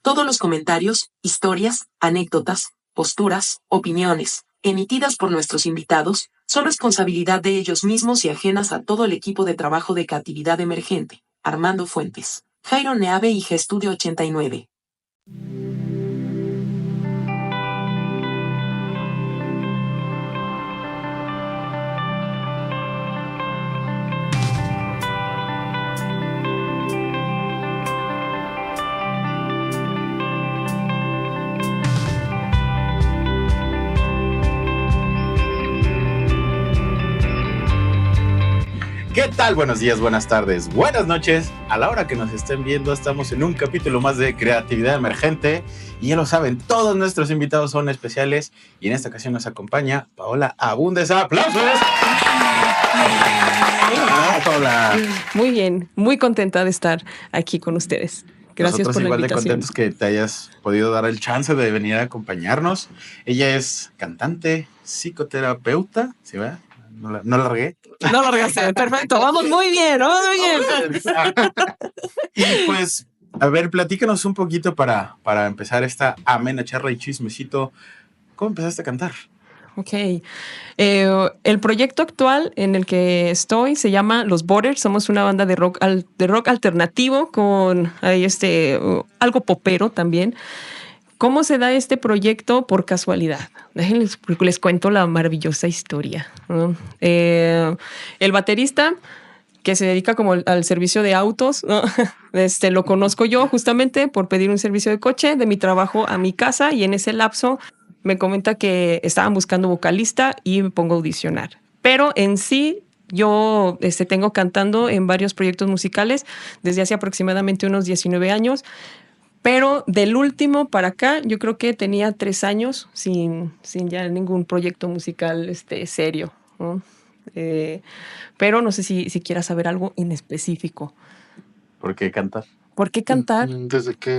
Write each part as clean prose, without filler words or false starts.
Todos los comentarios, historias, anécdotas, posturas, opiniones, emitidas por nuestros invitados, son responsabilidad de ellos mismos y ajenas a todo el equipo de trabajo de Creatividad Emergente. Armando Fuentes, Jairo Neave y G-Studio 89. ¿Qué tal? Buenos días, buenas tardes, buenas noches. A la hora que nos estén viendo, estamos en un capítulo más de Creatividad Emergente. Y ya lo saben, todos nuestros invitados son especiales. Y en esta ocasión nos acompaña Paola Abundes. ¡Aplausos! Hola. Muy bien, muy contenta de estar aquí con ustedes. Gracias Nosotros por la igual invitación. de contentos que te hayas podido dar el chance de venir a acompañarnos. Ella es cantante, psicoterapeuta, ¿sí va? No la regué. No lo regaste, perfecto, vamos muy bien, vamos muy bien. Y pues, a ver, platícanos un poquito para empezar esta amena charla y chismecito. ¿Cómo empezaste a cantar? Ok, el proyecto actual en el que estoy se llama Los Borders. Somos una banda de rock alternativo con algo popero también. ¿Cómo se da este proyecto? Por casualidad. Déjenles les cuento la maravillosa historia, ¿no? El baterista que se dedica como al servicio de autos, ¿no? Lo conozco yo justamente por pedir un servicio de coche de mi trabajo a mi casa, y en ese lapso me comenta que estaban buscando vocalista y me pongo a audicionar. Pero en sí, yo tengo cantando en varios proyectos musicales desde hace aproximadamente unos 19 años. Pero del último para acá, yo creo que tenía 3 años sin ya ningún proyecto musical serio, ¿no? Pero no sé si quieras saber algo en específico. ¿Por qué cantar? ¿Por qué cantar? ¿Desde qué?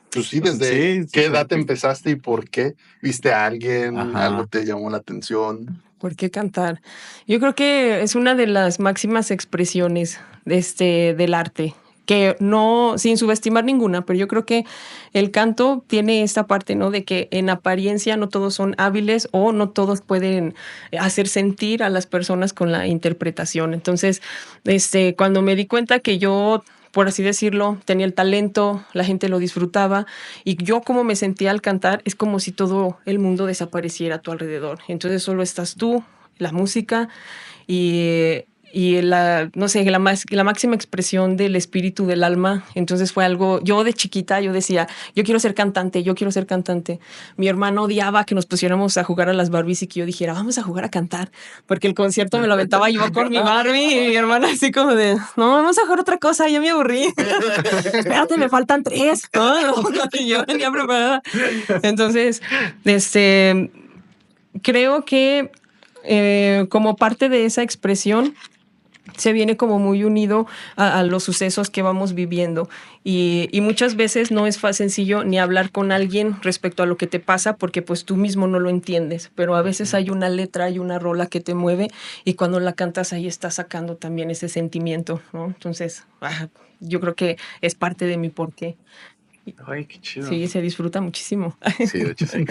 Pues sí, ¿desde Sí, qué edad empezaste y por qué? ¿Viste a alguien? Ajá. ¿Algo te llamó la atención? ¿Por qué cantar? Yo creo que es una de las máximas expresiones del arte, que no, sin subestimar ninguna, pero yo creo que el canto tiene esta parte, ¿no? De que en apariencia no todos son hábiles o no todos pueden hacer sentir a las personas con la interpretación. Entonces, cuando me di cuenta que yo, por así decirlo, tenía el talento, la gente lo disfrutaba, y yo como me sentía al cantar, es como si todo el mundo desapareciera a tu alrededor. Entonces solo estás tú, la música y la máxima expresión del espíritu, del alma. Entonces fue algo, yo de chiquita, yo decía, yo quiero ser cantante. Mi hermano odiaba que nos pusiéramos a jugar a las Barbies y que yo dijera, vamos a jugar a cantar, porque el concierto me lo aventaba yo con mi Barbie, y mi hermana así como de, no, vamos a jugar otra cosa, ya me aburrí. Espérate, me faltan 3. Y yo venía preparada. Entonces, creo que como parte de esa expresión se viene como muy unido a los sucesos que vamos viviendo, y muchas veces no es sencillo ni hablar con alguien respecto a lo que te pasa, porque pues tú mismo no lo entiendes, pero a veces hay una letra, hay una rola que te mueve, y cuando la cantas ahí estás sacando también ese sentimiento, ¿no? Entonces yo creo que es parte de mi porqué. Ay, qué chido. Sí, se disfruta muchísimo. Sí, de hecho sí.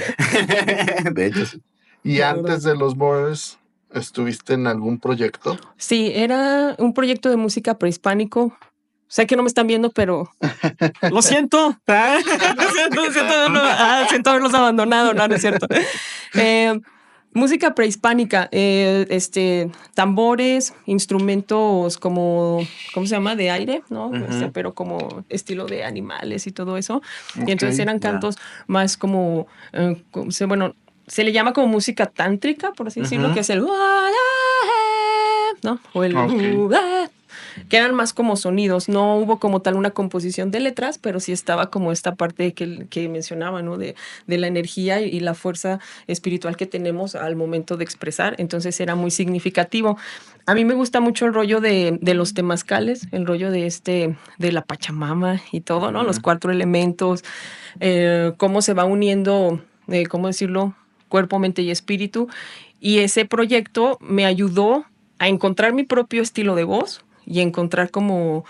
De hecho sí. ¿Y antes de Los Borders estuviste en algún proyecto? Sí, era un proyecto de música prehispánico. Sé que no me están viendo, pero lo siento. Siento haberlos abandonado. No es cierto. Música prehispánica, tambores, instrumentos como, ¿cómo se llama? De aire, ¿no? Uh-huh. Pero como estilo de animales y todo eso. Okay, y entonces eran cantos más como, se le llama como música tántrica, por así decirlo, que es el, ¿no? O el, que eran más como sonidos. No hubo como tal una composición de letras, pero sí estaba como esta parte que mencionaba, ¿no? De la energía y la fuerza espiritual que tenemos al momento de expresar. Entonces era muy significativo. A mí me gusta mucho el rollo de los temazcales, el rollo de la Pachamama y todo, ¿no? Los 4 elementos, cómo se va uniendo, ¿cómo decirlo? Cuerpo, mente y espíritu. Y ese proyecto me ayudó a encontrar mi propio estilo de voz y encontrar como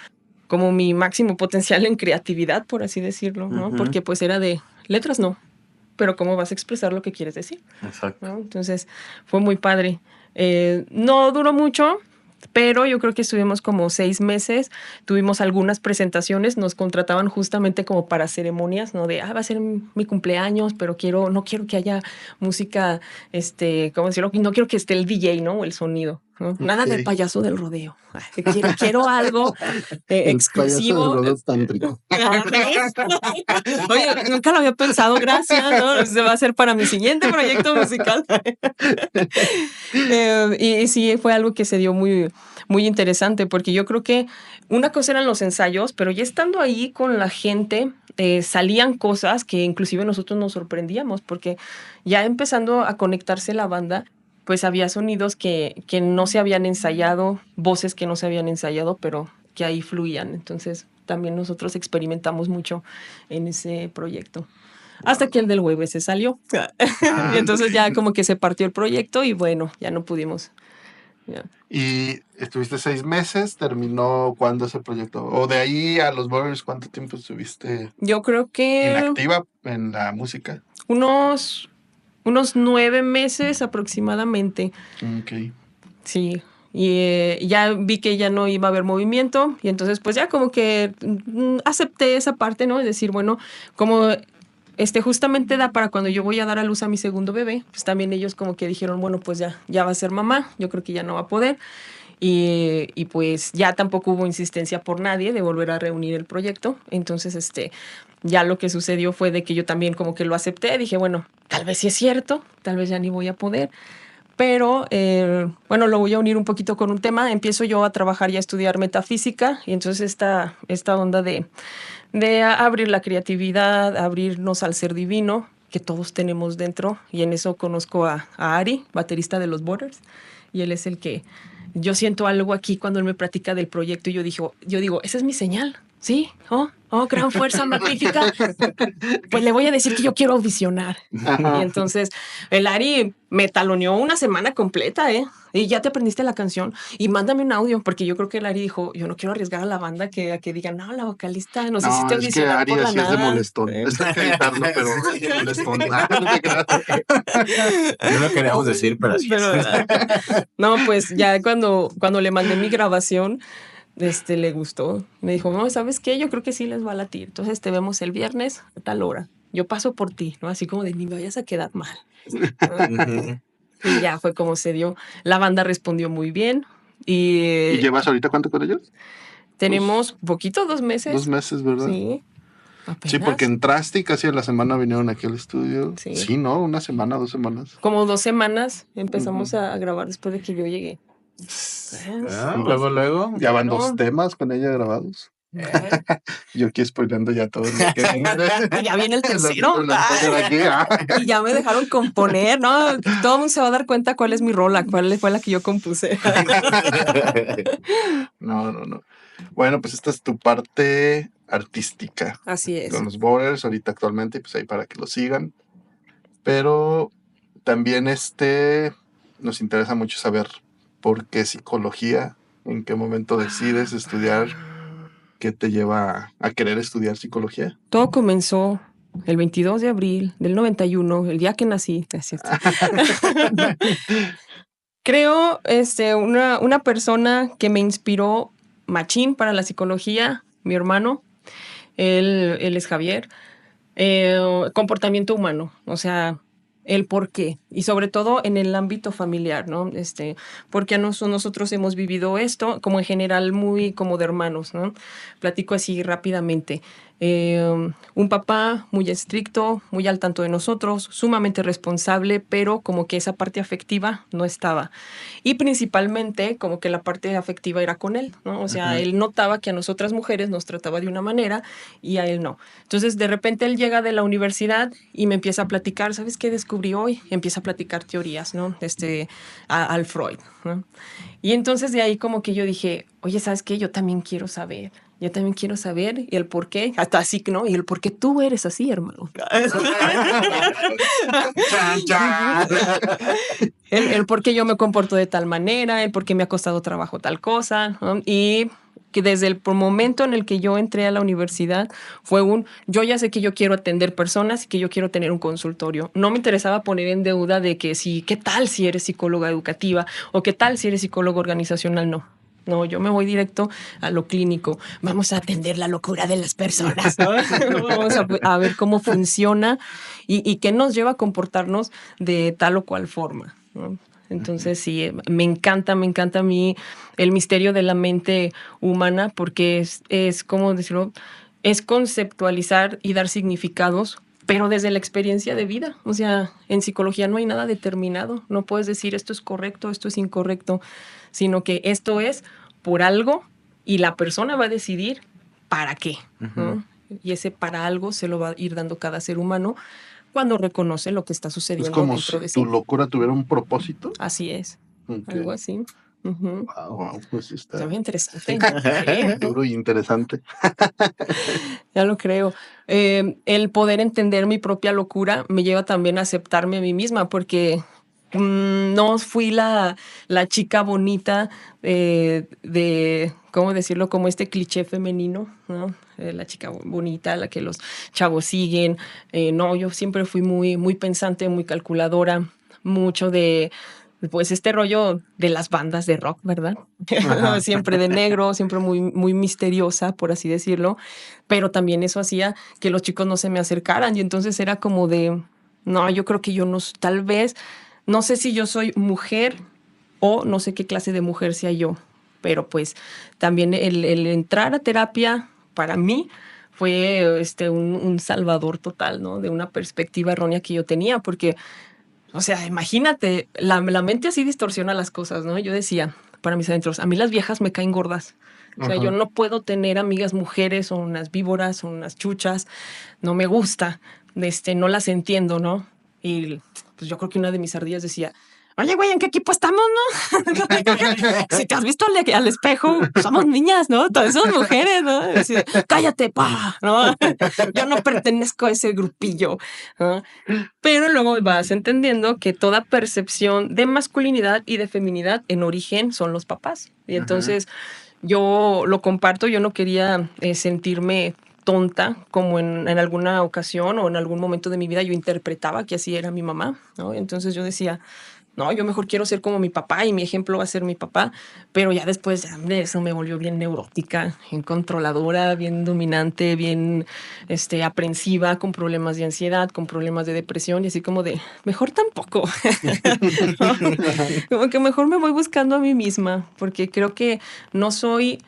como mi máximo potencial en creatividad, por así decirlo, ¿no? Ujú. Porque pues era de letras no, pero ¿cómo vas a expresar lo que quieres decir? Exacto. ¿No? Entonces fue muy padre. No duró mucho, pero yo creo que estuvimos como 6 meses, tuvimos algunas presentaciones, nos contrataban justamente como para ceremonias, ¿no? De, va a ser mi cumpleaños, pero no quiero que haya música, ¿cómo decirlo? No quiero que esté el DJ, ¿no? O el sonido, ¿no? Nada del Ok. payaso del rodeo. Quiero algo El payaso del exclusivo. rodeo tántrico. Oye, nunca lo había pensado, gracias, ¿no? Se va a hacer para mi siguiente proyecto musical. Y sí, fue algo que se dio muy, muy interesante, porque yo creo que una cosa eran los ensayos, pero ya estando ahí con la gente, salían cosas que inclusive nosotros nos sorprendíamos, porque ya empezando a conectarse la banda, pues había sonidos que no se habían ensayado, voces que no se habían ensayado, pero que ahí fluían. Entonces también nosotros experimentamos mucho en ese proyecto. Hasta que el del web se salió. Y entonces ya como que se partió el proyecto y bueno, ya no pudimos. Ya. Y estuviste 6 meses, terminó cuándo ese proyecto. O de ahí a los Borders, ¿cuánto tiempo estuviste Yo creo que inactiva en la música? unos 9 meses aproximadamente. Ok. Sí. Y ya vi que ya no iba a haber movimiento y entonces pues ya como que acepté esa parte, ¿no? Es decir, bueno, como justamente da para cuando yo voy a dar a luz a mi segundo bebé, pues también ellos como que dijeron, bueno, pues ya va a ser mamá, yo creo que ya no va a poder. Y pues ya tampoco hubo insistencia por nadie de volver a reunir el proyecto. Entonces, ya lo que sucedió fue de que yo también como que lo acepté. Dije, bueno, tal vez sí es cierto, tal vez ya ni voy a poder. Pero, bueno, lo voy a unir un poquito con un tema. Empiezo yo a trabajar y a estudiar metafísica. Y entonces esta onda de abrir la creatividad, abrirnos al ser divino que todos tenemos dentro. Y en eso conozco a Ari, baterista de los Borders. Y él es el que yo siento algo aquí cuando él me platica del proyecto y yo digo, esa es mi señal. Sí, gran fuerza magnífica. Pues le voy a decir que yo quiero audicionar. Y entonces el Ari me taloneó una semana completa, y ya te aprendiste la canción y mándame un audio, porque yo creo que el Ari dijo, yo no quiero arriesgar a la banda a que digan, no, la vocalista nos hiciste No, es que audicionar Ari por la así es de nada. molestón. Está que editarlo, pero es de molestón. No lo queríamos decir, pero así Pero, es. no, pues ya cuando le mandé mi grabación, le gustó. Me dijo, no, ¿sabes qué? Yo creo que sí les va a latir. Entonces te vemos el viernes a tal hora. Yo paso por ti, ¿no? Así como de ni me vayas a quedar mal. Ujú. Y ya fue como se dio. La banda respondió muy bien. ¿Y Y llevas ahorita cuánto con ellos? tenemos poquito, 2 meses. 2 meses, ¿verdad? Sí. Apenas. Sí, porque entraste y casi a la semana vinieron aquí al estudio. Sí. Sí, ¿no? 1 semana, 2 semanas. Como 2 semanas empezamos a grabar después de que yo llegué. Luego. Ya van No. 2 temas con ella grabados. Yo aquí spoileando ya todo lo que Ya viene el tercero. Aquí, Y ya me dejaron componer, ¿no? Todo el mundo se va a dar cuenta cuál es mi rola, cuál fue la que yo compuse. No. Bueno, pues esta es tu parte artística Así es. con los Borders ahorita actualmente, pues ahí para que lo sigan. Pero también nos interesa mucho saber por qué psicología, en qué momento decides estudiar, qué te lleva a querer estudiar psicología. Todo comenzó el 22 de abril del 91, el día que nací, es cierto. Creo, una persona que me inspiró machín para la psicología, mi hermano, él es Javier, comportamiento humano, o sea, el por qué, y sobre todo en el ámbito familiar, ¿no? Porque nosotros hemos vivido esto, como en general, muy como de hermanos, ¿no? Platico así rápidamente. Un papá muy estricto, muy al tanto de nosotros, sumamente responsable, pero como que esa parte afectiva no estaba. Y principalmente como que la parte afectiva era con él, ¿no? O sea, él notaba que a nosotras mujeres nos trataba de una manera y a él no. Entonces, de repente él llega de la universidad y me empieza a platicar, ¿sabes qué descubrí hoy? Empieza a platicar teorías, ¿no? Al Freud, ¿no? Y entonces de ahí como que yo dije, oye, ¿sabes qué? Yo también quiero saber y el por qué, hasta así, ¿no? Y el por qué tú eres así, hermano. el por qué yo me comporto de tal manera, el por qué me ha costado trabajo tal cosa, ¿no? Y que desde el momento en el que yo entré a la universidad fue yo ya sé que yo quiero atender personas y que yo quiero tener un consultorio. No me interesaba poner en deuda de que qué tal si eres psicóloga educativa o qué tal si eres psicólogo organizacional, no. No, yo me voy directo a lo clínico. Vamos a atender la locura de las personas, ¿no? Vamos a ver cómo funciona y qué nos lleva a comportarnos de tal o cual forma, ¿no? Entonces, sí, me encanta a mí el misterio de la mente humana porque es ¿cómo decirlo? Es conceptualizar y dar significados, pero desde la experiencia de vida. O sea, en psicología no hay nada determinado. No puedes decir esto es correcto, esto es incorrecto, sino que esto es por algo y la persona va a decidir para qué, ¿no? Y ese para algo se lo va a ir dando cada ser humano cuando reconoce lo que está sucediendo Es como dentro si de sí. tu locura tuviera un propósito. Así es, Okay. algo así. Wow, pues Está muy interesante. duro y interesante. Ya lo creo. El poder entender mi propia locura me lleva también a aceptarme a mí misma, porque no fui la chica bonita ¿cómo decirlo? Como este cliché femenino, ¿no? La chica bonita, la que los chavos siguen. No, yo siempre fui muy, muy pensante, muy calculadora, mucho de pues este rollo de las bandas de rock, ¿verdad? Siempre de negro, siempre muy, muy misteriosa, por así decirlo, pero también eso hacía que los chicos no se me acercaran y entonces era como de, no, yo creo que yo no, tal vez, no sé si yo soy mujer o no sé qué clase de mujer sea yo, pero pues también el entrar a terapia para mí fue un salvador total, ¿no? De una perspectiva errónea que yo tenía, porque o sea, imagínate, la mente así distorsiona las cosas, ¿no? Yo decía, para mis adentros, a mí las viejas me caen gordas. O sea, yo no puedo tener amigas mujeres o unas víboras o unas chuchas. No me gusta. No las entiendo, ¿no? Y pues yo creo que una de mis ardillas decía, oye, güey, ¿en qué equipo estamos, no? Si te has visto al espejo, somos niñas, ¿no? Todas esas mujeres, ¿no? Así, cállate, pa, ¿no? Yo no pertenezco a ese grupillo, ¿no? Pero luego vas entendiendo que toda percepción de masculinidad y de feminidad en origen son los papás. Y entonces yo lo comparto, yo no quería sentirme tonta, como en alguna ocasión o en algún momento de mi vida yo interpretaba que así era mi mamá, ¿no? Entonces yo decía, no, yo mejor quiero ser como mi papá y mi ejemplo va a ser mi papá, pero ya después, hombre, eso me volvió bien neurótica, bien controladora, bien dominante, bien aprensiva, con problemas de ansiedad, con problemas de depresión y así como de, mejor tampoco. Como que mejor me voy buscando a mí misma, porque creo que no soy...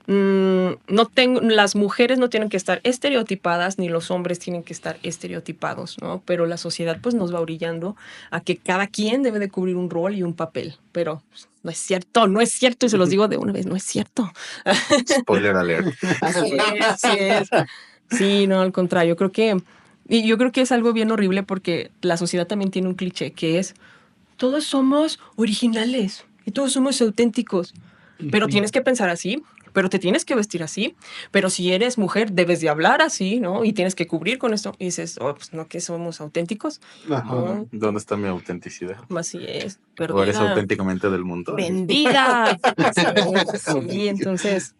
las mujeres no tienen que estar estereotipadas ni los hombres tienen que estar estereotipados, ¿no? Pero la sociedad pues nos va orillando a que cada quien debe de cubrir un rol y un papel, pero pues, no es cierto y se los digo de una vez, no es cierto. Spoiler alert. Así es. Sí, no, al contrario, yo creo que es algo bien horrible porque la sociedad también tiene un cliché que es todos somos originales y todos somos auténticos, pero tienes que pensar así, pero te tienes que vestir así, pero si eres mujer debes de hablar así, ¿no? Y tienes que cubrir con esto. Y dices, oh, pues no, que somos auténticos. ¿No? ¿Dónde está mi autenticidad? Así es. ¿O eres auténticamente del mundo? Vendida. Sí, entonces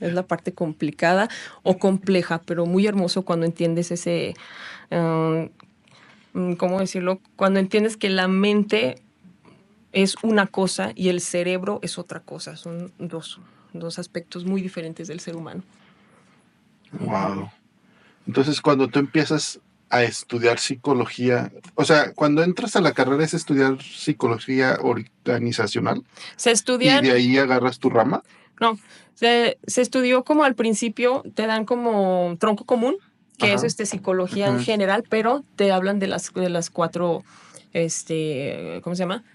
es la parte complicada o compleja, pero muy hermoso cuando entiendes ese, ¿cómo decirlo? Cuando entiendes que la mente es una cosa y el cerebro es otra cosa. Son dos aspectos muy diferentes del ser humano. Wow. Entonces, cuando tú empiezas a estudiar psicología, o sea, cuando entras a la carrera es estudiar psicología organizacional. Se estudian... ¿Y de ahí agarras tu rama? No, se estudió como al principio, te dan como tronco común, que es psicología en general, pero te hablan de las cuatro, ¿cómo se llama?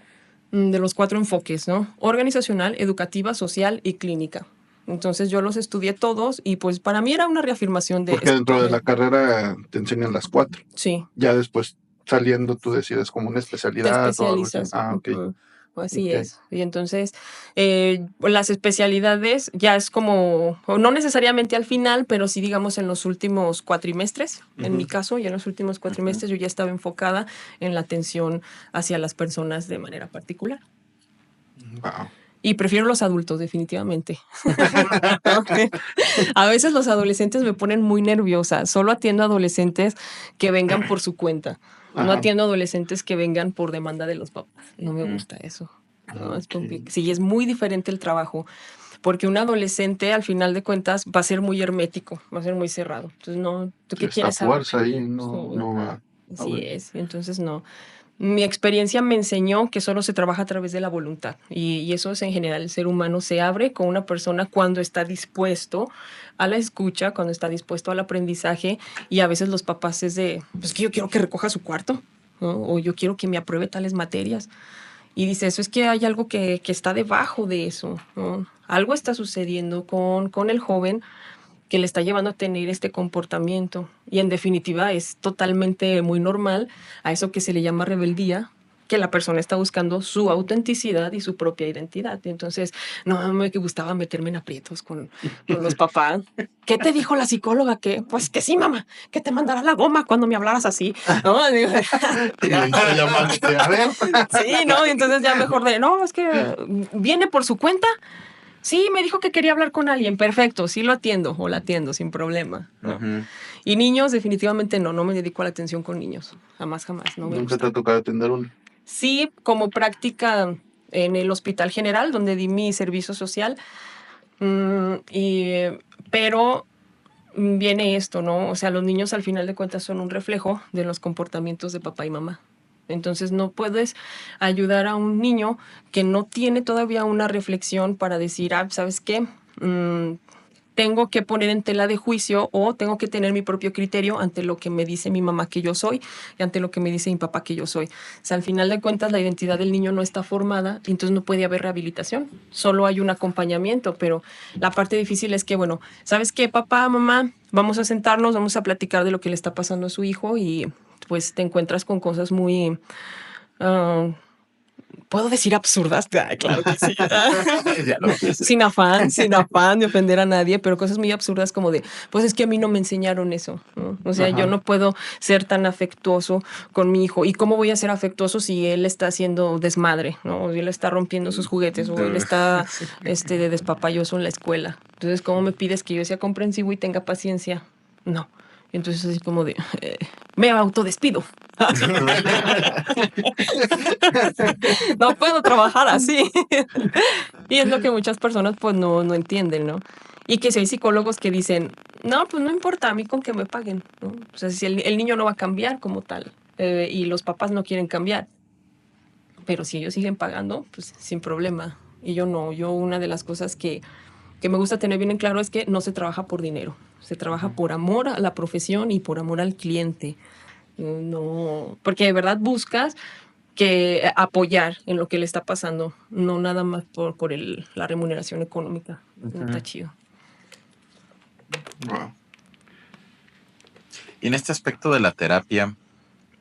De los 4 enfoques, ¿no? Organizacional, educativa, social y clínica. Entonces yo los estudié todos y pues para mí era una reafirmación de... Porque dentro de la carrera te enseñan las 4. Sí. Ya después saliendo tú decides como una especialidad. Te especializas. Ok. Así es. Y entonces las especialidades ya es como, no necesariamente al final, pero sí digamos en los últimos cuatrimestres. En mi caso, ya en los últimos cuatrimestres yo ya estaba enfocada en la atención hacia las personas de manera particular. Wow. Y prefiero los adultos, definitivamente. A veces los adolescentes me ponen muy nerviosa. Solo atiendo a adolescentes que vengan por su cuenta. No Ajá. atiendo a adolescentes que vengan por demanda de los papás. No me gusta eso. No, es Ok. sí, es muy diferente el trabajo. Porque un adolescente, al final de cuentas, va a ser muy hermético, va a ser muy cerrado. Entonces, no, ¿tú Sí, qué está quieres saber? fuerza ahí, Sí, no va a así ver. es. Entonces, no. Mi experiencia me enseñó que solo se trabaja a través de la voluntad y eso es en general. El ser humano se abre con una persona cuando está dispuesto a la escucha, cuando está dispuesto al aprendizaje y a veces los papás es de, pues que yo quiero que recoja su cuarto, ¿no? O yo quiero que me apruebe tales materias. Y dice, eso es que hay algo que está debajo de eso, ¿no? Algo está sucediendo con el joven que le está llevando a tener este comportamiento. Y en definitiva es totalmente muy normal a eso que se le llama rebeldía, que la persona está buscando su autenticidad y su propia identidad. Entonces, no me gustaba meterme en aprietos con los papás. ¿Qué te dijo la psicóloga? Que, pues que sí, mamá, que te mandara la goma cuando me hablaras así. ¿No? Digo, Y ahí está llamándote, a ver. sí, ¿no? Entonces ya mejor de, no, es que viene por su cuenta. Sí, me dijo que quería hablar con alguien. Perfecto, sí lo atiendo o la atiendo sin problema. ¿No? Ujú. Y niños, definitivamente no me dedico a la atención con niños. Jamás, no me Nunca te gusta. ha tocado atender uno. Sí, como práctica en el Hospital General, donde di mi servicio social. Pero viene esto, ¿no? O sea, los niños al final de cuentas son un reflejo de los comportamientos de papá y mamá. Entonces no puedes ayudar a un niño que no tiene todavía una reflexión para decir, ¿sabes qué? Tengo que poner en tela de juicio o tengo que tener mi propio criterio ante lo que me dice mi mamá que yo soy y ante lo que me dice mi papá que yo soy. O sea, al final de cuentas la identidad del niño no está formada y entonces no puede haber rehabilitación. Solo hay un acompañamiento, pero la parte difícil es que, bueno, ¿sabes qué, papá, mamá? Vamos a sentarnos, vamos a platicar de lo que le está pasando a su hijo y pues te encuentras con cosas muy... ¿puedo decir absurdas? Ay, claro que sí. Ya lo dices. Sin afán de ofender a nadie, pero cosas muy absurdas como de, pues es que a mí no me enseñaron eso, ¿no? O sea, Ajá. yo no puedo ser tan afectuoso con mi hijo. ¿Y cómo voy a ser afectuoso si él está haciendo desmadre, ¿no? O él está rompiendo sus juguetes, o él está de despapalloso en la escuela. Entonces, ¿cómo me pides que yo sea comprensivo y tenga paciencia? No. Entonces, así como de, me autodespido. No puedo trabajar así. Y es lo que muchas personas pues no entienden, ¿no? Y que si hay psicólogos que dicen, no, pues no importa a mí con que me paguen, ¿no? O sea, si el niño no va a cambiar como tal y los papás no quieren cambiar, pero si ellos siguen pagando, pues sin problema. Y yo no, yo una de las cosas que me gusta tener bien en claro es que no se trabaja por dinero, se trabaja por amor a la profesión y por amor al cliente. No, porque de verdad buscas que apoyar en lo que le está pasando, no nada más por la remuneración económica. No está chido. Wow. Y en este aspecto de la terapia,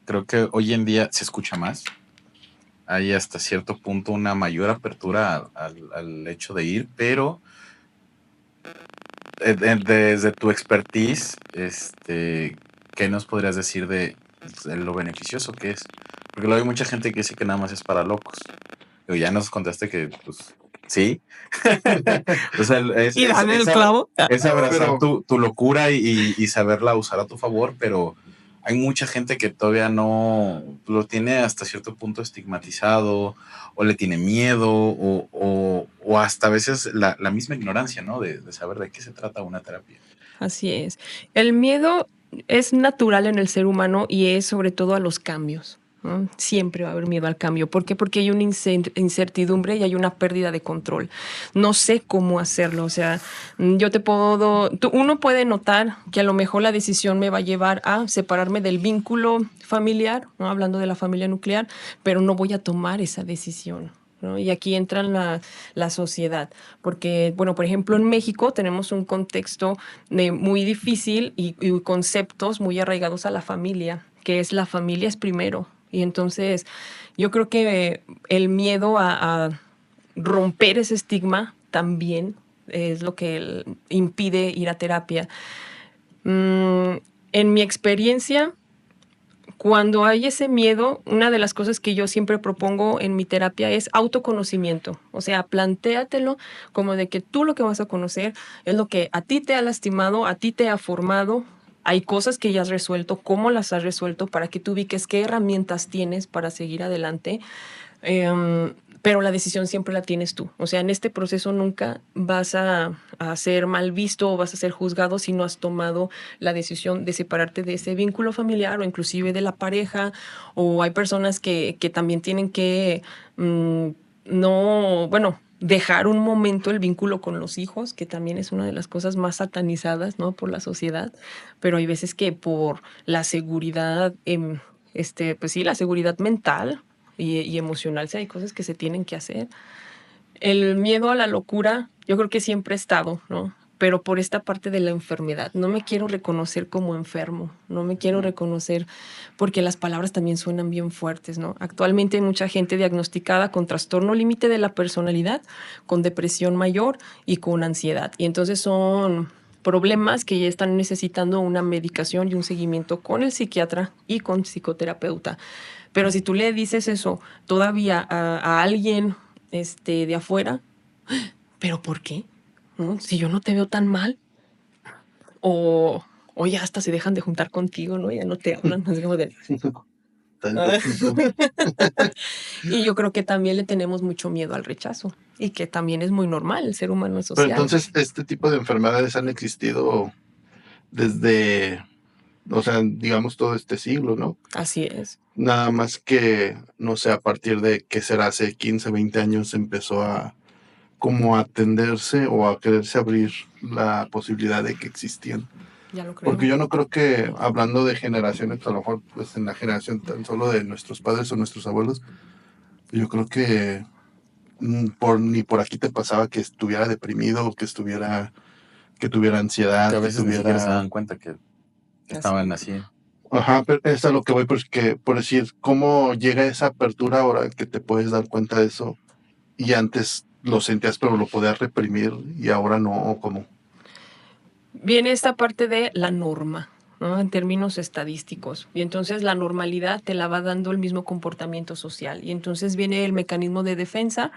creo que hoy en día se escucha más. Hay hasta cierto punto una mayor apertura al hecho de ir, pero desde tu expertise, ¿qué nos podrías decir de lo beneficioso que es? Porque luego hay mucha gente que dice que nada más es para locos. Pero ya nos contaste que, pues, sí. O sea, Y dale el clavo. es abrazar Pero- tu locura y saberla usar a tu favor, pero hay mucha gente que todavía no lo tiene hasta cierto punto estigmatizado o le tiene miedo o hasta a veces la misma ignorancia, ¿no? De saber de qué se trata una terapia. Así es. El miedo es natural en el ser humano y es sobre todo a los cambios, ¿no? Siempre va a haber miedo al cambio. ¿Por qué? Porque hay una incertidumbre y hay una pérdida de control. No sé cómo hacerlo. O sea, yo te puedo... uno puede notar que a lo mejor la decisión me va a llevar a separarme del vínculo familiar, ¿no? Hablando de la familia nuclear, pero no voy a tomar esa decisión, ¿no? Y aquí entra la sociedad, porque, bueno, por ejemplo, en México tenemos un contexto muy difícil y conceptos muy arraigados a la familia, que es la familia es primero. Y entonces yo creo que el miedo a romper ese estigma también es lo que impide ir a terapia. En mi experiencia, cuando hay ese miedo, una de las cosas que yo siempre propongo en mi terapia es autoconocimiento. O sea, plantéatelo como de que tú lo que vas a conocer es lo que a ti te ha lastimado, a ti te ha formado. Hay cosas que ya has resuelto, cómo las has resuelto para que tú ubiques qué herramientas tienes para seguir adelante. Pero la decisión siempre la tienes tú. O sea, en este proceso nunca vas a ser mal visto o vas a ser juzgado si no has tomado la decisión de separarte de ese vínculo familiar o inclusive de la pareja. O hay personas que también tienen que no, bueno, dejar un momento el vínculo con los hijos, que también es una de las cosas más satanizadas, ¿no? Por la sociedad. Pero hay veces que por la seguridad, pues sí, la seguridad mental y emocional, sí, hay cosas que se tienen que hacer. El miedo a la locura, yo creo que siempre ha estado, ¿no? Pero por esta parte de la enfermedad. No me quiero reconocer como enfermo, no me quiero reconocer porque las palabras también suenan bien fuertes, ¿no? Actualmente hay mucha gente diagnosticada con trastorno límite de la personalidad, con depresión mayor y con ansiedad. Y entonces son problemas que ya están necesitando una medicación y un seguimiento con el psiquiatra y con psicoterapeuta. Pero si tú le dices eso todavía a alguien de afuera, ¿pero por qué? ¿No? Si yo no te veo tan mal, o ya hasta se dejan de juntar contigo, ¿no? Ya no te hablan, así como de... Y yo creo que también le tenemos mucho miedo al rechazo y que también es muy normal, el ser humano es social. Pero entonces, este tipo de enfermedades han existido desde, o sea, digamos, todo este siglo, ¿no? Así es. Nada más que, no sé, a partir de, ¿qué será? Hace 15, 20 años empezó a como a atenderse o a quererse abrir la posibilidad de que existían. Ya lo creo. Porque yo no creo que, hablando de generaciones, a lo mejor pues en la generación tan solo de nuestros padres o nuestros abuelos, yo creo que ni por aquí te pasaba que estuviera deprimido o que tuviera ansiedad, Que a que veces ni siquiera se tuviera... dan cuenta que estaban así. Ajá, pero es a lo que voy, porque, por decir, ¿cómo llega esa apertura ahora que te puedes dar cuenta de eso? Y antes lo sentías, pero lo podías reprimir y ahora no, ¿o cómo? Viene esta parte de la norma, ¿no? En términos estadísticos. Y entonces la normalidad te la va dando el mismo comportamiento social. Y entonces viene el mecanismo de defensa,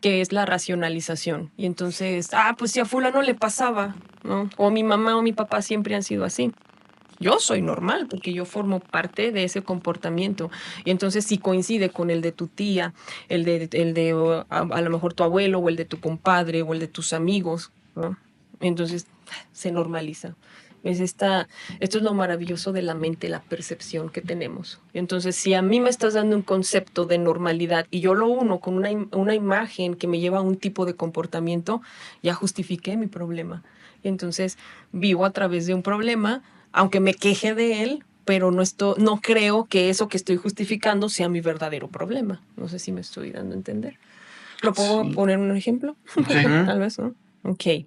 que es la racionalización. Y entonces, pues si a fulano le pasaba, ¿no? O mi mamá o mi papá siempre han sido así. Yo soy normal porque yo formo parte de ese comportamiento. Y entonces si coincide con el de tu tía, el de a lo mejor tu abuelo o el de tu compadre o el de tus amigos, ¿no? Entonces se normaliza. Esto es lo maravilloso de la mente, la percepción que tenemos. Entonces, si a mí me estás dando un concepto de normalidad y yo lo uno con una imagen que me lleva a un tipo de comportamiento, ya justifiqué mi problema. Y entonces vivo a través de un problema, aunque me queje de él, pero no creo que eso que estoy justificando sea mi verdadero problema. No sé si me estoy dando a entender. ¿Lo puedo poner un ejemplo? Sí. Tal vez, ¿no? Ok.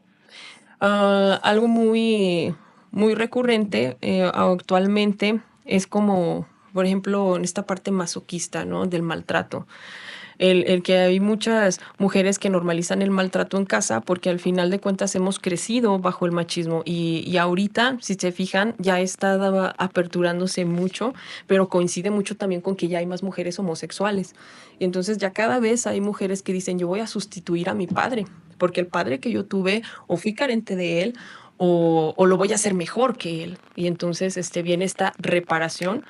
Algo muy, muy recurrente actualmente es como, por ejemplo, en esta parte masoquista, ¿no? Del maltrato. El que hay muchas mujeres que normalizan el maltrato en casa porque al final de cuentas hemos crecido bajo el machismo y ahorita, si se fijan, ya está aperturándose mucho, pero coincide mucho también con que ya hay más mujeres homosexuales. Y entonces ya cada vez hay mujeres que dicen, yo voy a sustituir a mi padre, porque el padre que yo tuve o fui carente de él o lo voy a hacer mejor que él. Y entonces viene esta reparación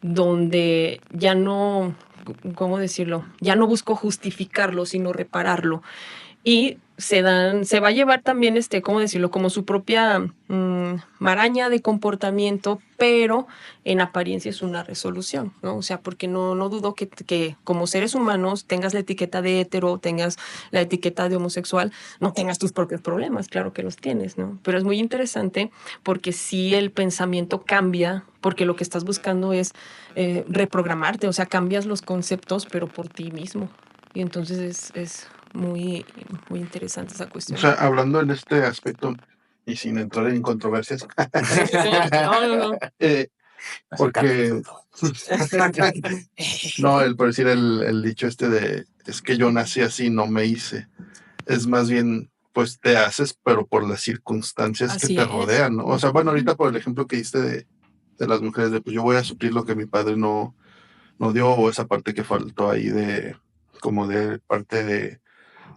donde ya no, ¿cómo decirlo? Ya no busco justificarlo, sino repararlo. Y se va a llevar también, ¿cómo decirlo? Como su propia maraña de comportamiento, pero en apariencia es una resolución, ¿no? O sea, porque no dudo que como seres humanos tengas la etiqueta de hetero, tengas la etiqueta de homosexual, no tengas tus propios problemas, claro que los tienes, ¿no? Pero es muy interesante porque sí el pensamiento cambia, porque lo que estás buscando es reprogramarte, o sea, cambias los conceptos, pero por ti mismo. Y entonces es muy, muy interesante esa cuestión. O sea, hablando en este aspecto y sin entrar en controversias, No. porque no, por decir el dicho de es que yo nací así, no me hice. Es más bien, pues te haces, pero por las circunstancias Así que te es. rodean, ¿no? O sea, bueno, ahorita por el ejemplo que diste de las mujeres, de pues yo voy a suplir lo que mi padre no dio, o esa parte que faltó ahí de, como de parte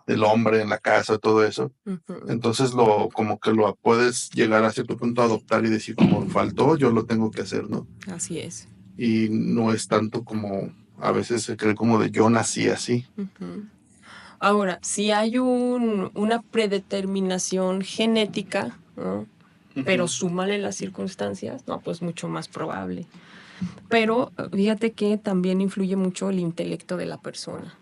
del hombre en la casa, todo eso. Ujú. Entonces como que lo puedes llegar a cierto punto a adoptar y decir, como faltó, yo lo tengo que hacer, ¿no? Así es. Y no es tanto como, a veces se cree como de yo nací así. Ujú. Ahora, si hay una predeterminación genética, ¿no? Pero súmale las circunstancias, no, pues mucho más probable. Pero fíjate que también influye mucho el intelecto de la persona.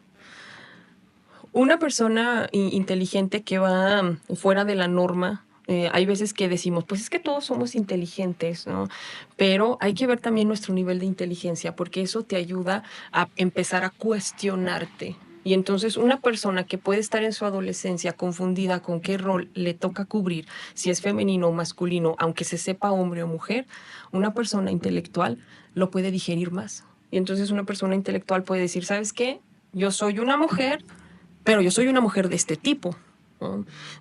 Una persona inteligente que va fuera de la norma, hay veces que decimos, pues es que todos somos inteligentes, ¿no? Pero hay que ver también nuestro nivel de inteligencia, porque eso te ayuda a empezar a cuestionarte. Y entonces una persona que puede estar en su adolescencia confundida con qué rol le toca cubrir, si es femenino o masculino, aunque se sepa hombre o mujer, una persona intelectual lo puede digerir más. Y entonces una persona intelectual puede decir, ¿sabes qué? Yo soy una mujer, pero yo soy una mujer de este tipo.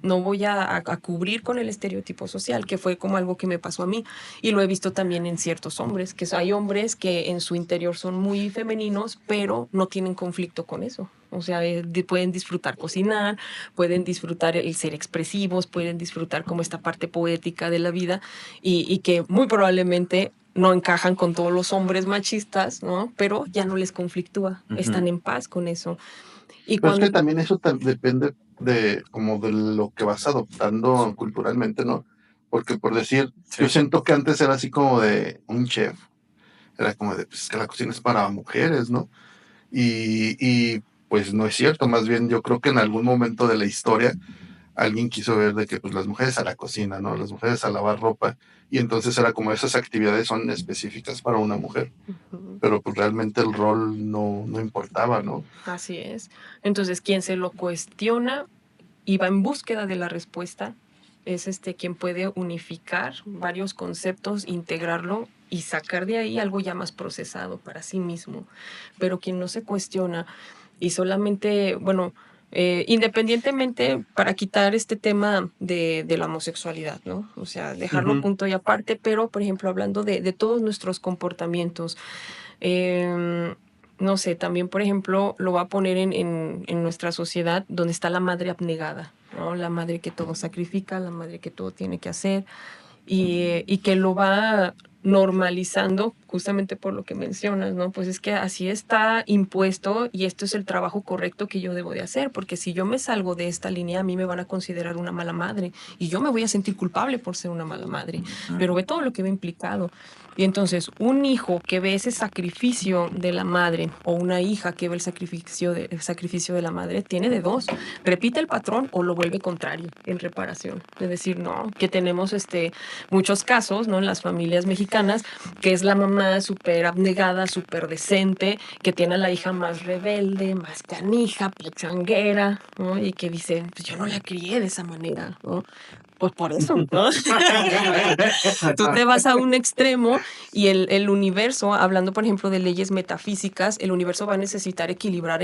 No voy a cubrir con el estereotipo social, que fue como algo que me pasó a mí. Y lo he visto también en ciertos hombres, que hay hombres que en su interior son muy femeninos, pero no tienen conflicto con eso. O sea, pueden disfrutar cocinar, pueden disfrutar el ser expresivos, pueden disfrutar como esta parte poética de la vida y que muy probablemente no encajan con todos los hombres machistas, ¿no? Pero ya no les conflictúa, están en paz con eso. Y Pero es cuando... que también eso depende de como de lo que vas adoptando culturalmente, ¿no? Porque por decir, Sí. yo siento que antes era así como de un chef, era como de, pues que la cocina es para mujeres, ¿no? Y pues no es cierto, más bien yo creo que en algún momento de la historia alguien quiso ver de que pues las mujeres a la cocina, ¿no? Las mujeres a lavar ropa, y entonces era como esas actividades son específicas para una mujer, pero pues realmente el rol no importaba, ¿no? Así es. Entonces, quien se lo cuestiona y va en búsqueda de la respuesta es quien puede unificar varios conceptos, integrarlo y sacar de ahí algo ya más procesado para sí mismo. Pero quien no se cuestiona y solamente, bueno, independientemente para quitar este tema de la homosexualidad, ¿no? O sea, dejarlo punto y aparte, pero por ejemplo, hablando de todos nuestros comportamientos, no sé, también, por ejemplo, lo va a poner en nuestra sociedad donde está la madre abnegada, ¿no? La madre que todo sacrifica, la madre que todo tiene que hacer y que lo va normalizando justamente por lo que mencionas, ¿no? Pues es que así está impuesto y esto es el trabajo correcto que yo debo de hacer, porque si yo me salgo de esta línea, a mí me van a considerar una mala madre y yo me voy a sentir culpable por ser una mala madre, pero ve todo lo que va implicado. Y entonces, un hijo que ve ese sacrificio de la madre o una hija que ve el sacrificio de la madre, tiene de dos. Repite el patrón o lo vuelve contrario en reparación. Es decir, no, que tenemos muchos casos, ¿no? En las familias mexicanas, que es la mamá súper abnegada, súper decente, que tiene a la hija más rebelde, más canija, pachanguera, ¿no? Y que dice, pues yo no la crié de esa manera, ¿no? Pues por eso, ¿no? Tú te vas a un extremo y el universo, hablando por ejemplo de leyes metafísicas, el universo va a necesitar equilibrar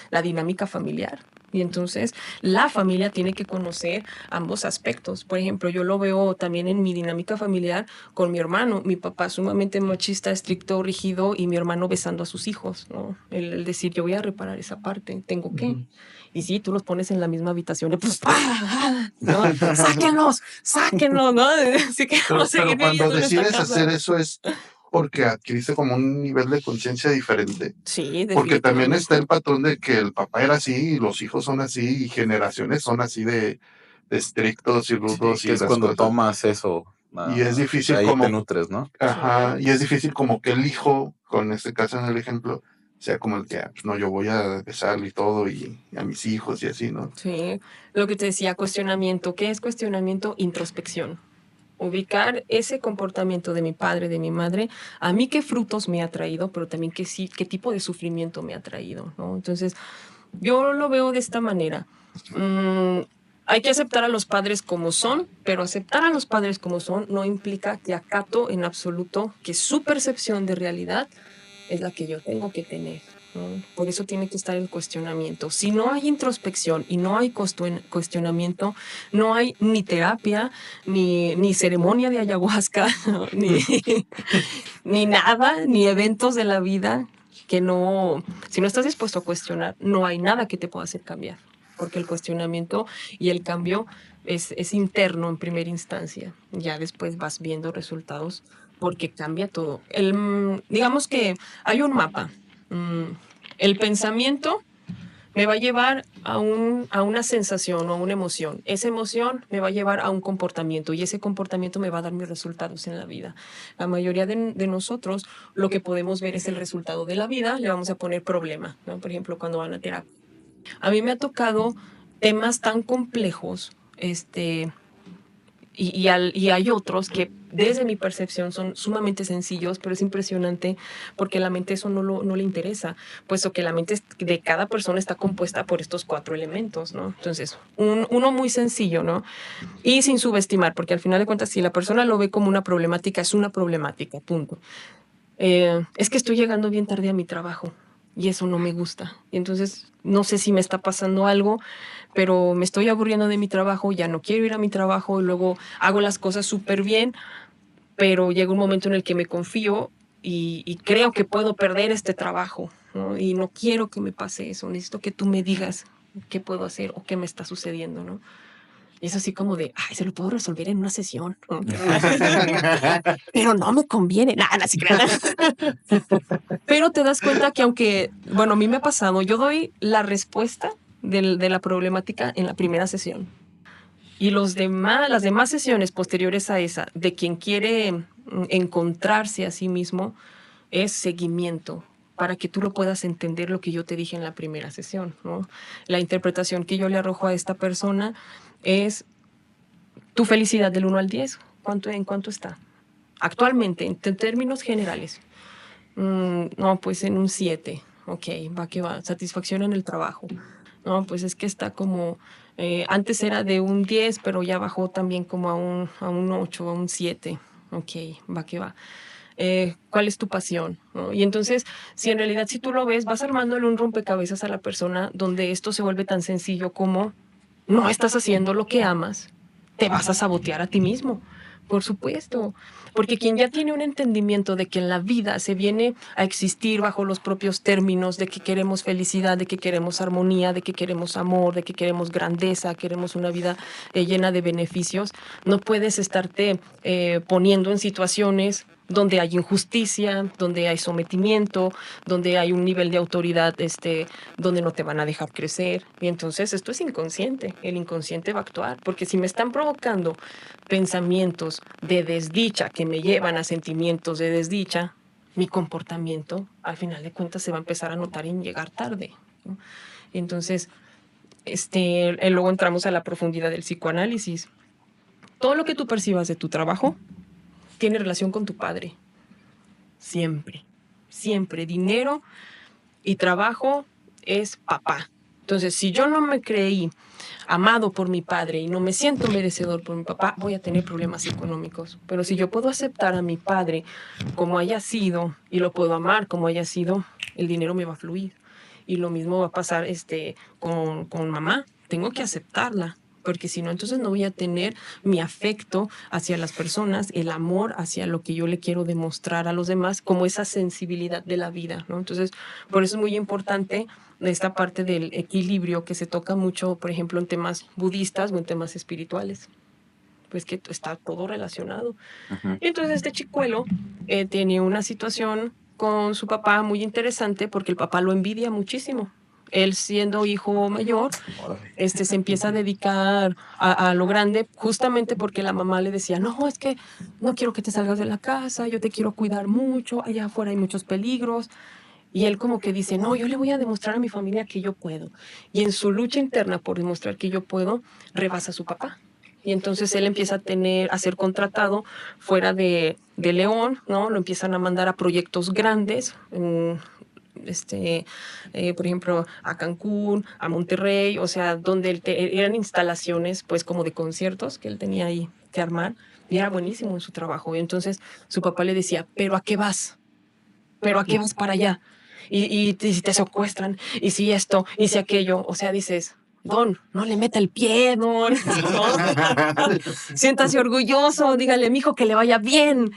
la dinámica familiar. Y entonces la familia tiene que conocer ambos aspectos. Por ejemplo, yo lo veo también en mi dinámica familiar con mi hermano. Mi papá sumamente machista, estricto, rígido, y mi hermano besando a sus hijos, ¿no? El decir, yo voy a reparar esa parte, tengo que. Y sí, tú los pones en la misma habitación, pues, ¿no? Sáquenlos, ¿no? Así que pero cuando decides hacer eso es porque adquiriste como un nivel de conciencia diferente. Sí, Porque también definitivamente. está el patrón de que el papá era así y los hijos son así y generaciones son así de estrictos y Sí, rudos que y es las cuando cosas. tomas eso. Y es De difícil ahí te como, nutres, ¿no? ajá, y es difícil como que el hijo, con este caso en el ejemplo, sea como el que, pues, no, yo voy a besarle y todo y a mis hijos y así, ¿no? Sí, lo que te decía, cuestionamiento. ¿Qué es cuestionamiento? Introspección. Ubicar ese comportamiento de mi padre, de mi madre, a mí qué frutos me ha traído, pero también qué tipo de sufrimiento me ha traído, ¿no? Entonces, yo lo veo de esta manera. Hay que aceptar a los padres como son, pero aceptar a los padres como son no implica que acato en absoluto que su percepción de realidad es la que yo tengo que tener. ¿no? Por eso tiene que estar el cuestionamiento. Si no hay introspección y no hay cuestionamiento, no hay ni terapia, ni ceremonia de ayahuasca, ¿no? Ni nada, ni eventos de la vida que no, si no estás dispuesto a cuestionar, no hay nada que te pueda hacer cambiar, porque el cuestionamiento y el cambio es interno en primera instancia, ya después vas viendo resultados porque cambia todo. Digamos que hay un mapa. El pensamiento me va a llevar a una sensación o a una emoción. Esa emoción me va a llevar a un comportamiento y ese comportamiento me va a dar mis resultados en la vida. La mayoría de nosotros lo que podemos ver es el resultado de la vida, le vamos a poner problema, ¿no? Por ejemplo, cuando van a terapia. A mí me ha tocado temas tan complejos, y hay otros que desde mi percepción son sumamente sencillos, pero es impresionante porque la mente eso no le interesa, puesto que la mente de cada persona está compuesta por estos 4 elementos, ¿no? Entonces, uno muy sencillo, ¿no? Y sin subestimar, porque al final de cuentas, si la persona lo ve como una problemática, es una problemática, punto. Es que estoy llegando bien tarde a mi trabajo y eso no me gusta. Y entonces, no sé si me está pasando algo, pero me estoy aburriendo de mi trabajo, ya no quiero ir a mi trabajo y luego hago las cosas súper bien, pero llega un momento en el que me confío y creo que puedo perder este trabajo, ¿no? Y no quiero que me pase eso, necesito que tú me digas qué puedo hacer o qué me está sucediendo, ¿no? Y es así como de, ay, se lo puedo resolver en una sesión. Pero no me conviene. Nada, sí creo. Pero te das cuenta que aunque, bueno, a mí me ha pasado, yo doy la respuesta de la problemática en la primera sesión. Y las demás sesiones posteriores a esa, de quien quiere encontrarse a sí mismo, es seguimiento para que tú lo puedas entender lo que yo te dije en la primera sesión, ¿no? La interpretación que yo le arrojo a esta persona es tu felicidad del 1 al 10. ¿En cuánto está? Actualmente, en términos generales. No, pues en un 7. Ok, va que va. Satisfacción en el trabajo. No, pues es que está como... antes era de un 10, pero ya bajó también como a un 8, a un 7. Ok, va que va. ¿Cuál es tu pasión? ¿No? Y entonces, si en realidad si tú lo ves, vas armándole un rompecabezas a la persona donde esto se vuelve tan sencillo como no estás haciendo lo que amas, te vas a sabotear a ti mismo. Por supuesto, porque quien ya tiene un entendimiento de que en la vida se viene a existir bajo los propios términos de que queremos felicidad, de que queremos armonía, de que queremos amor, de que queremos grandeza, queremos una vida llena de beneficios, no puedes estarte poniendo en situaciones donde hay injusticia, donde hay sometimiento, donde hay un nivel de autoridad donde no te van a dejar crecer. Y entonces esto es inconsciente. El inconsciente va a actuar. Porque si me están provocando pensamientos de desdicha que me llevan a sentimientos de desdicha, mi comportamiento, al final de cuentas, se va a empezar a notar en llegar tarde, ¿no? Y entonces, luego entramos a la profundidad del psicoanálisis. Todo lo que tú percibas de tu trabajo tiene relación con tu padre. Siempre, siempre. Dinero y trabajo es papá. Entonces, si yo no me creí amado por mi padre y no me siento merecedor por mi papá, voy a tener problemas económicos. Pero si yo puedo aceptar a mi padre como haya sido y lo puedo amar como haya sido, el dinero me va a fluir. Y lo mismo va a pasar con mamá. Tengo que aceptarla, porque si no, entonces no voy a tener mi afecto hacia las personas, el amor hacia lo que yo le quiero demostrar a los demás, como esa sensibilidad de la vida, ¿no? Entonces, por eso es muy importante esta parte del equilibrio que se toca mucho, por ejemplo, en temas budistas o en temas espirituales, pues que está todo relacionado. Uh-huh. Y entonces este chicuelo tiene una situación con su papá muy interesante porque el papá lo envidia muchísimo. Él siendo hijo mayor, se empieza a dedicar a lo grande justamente porque la mamá le decía, no, es que no quiero que te salgas de la casa, yo te quiero cuidar mucho, allá afuera hay muchos peligros. Y él como que dice, no, yo le voy a demostrar a mi familia que yo puedo. Y en su lucha interna por demostrar que yo puedo, rebasa a su papá. Y entonces él empieza a ser contratado fuera de León, ¿no? Lo empiezan a mandar a proyectos grandes, por ejemplo, a Cancún, a Monterrey, o sea, donde eran instalaciones, pues, como de conciertos que él tenía ahí que armar, y era buenísimo en su trabajo. Y entonces su papá le decía, ¿pero a qué vas? ¿Pero a qué vas para allá? si te secuestran, y si esto, y si aquello, o sea, dices, Don, no le meta el pie, Don. Siéntase orgulloso, dígale, mijo, que le vaya bien,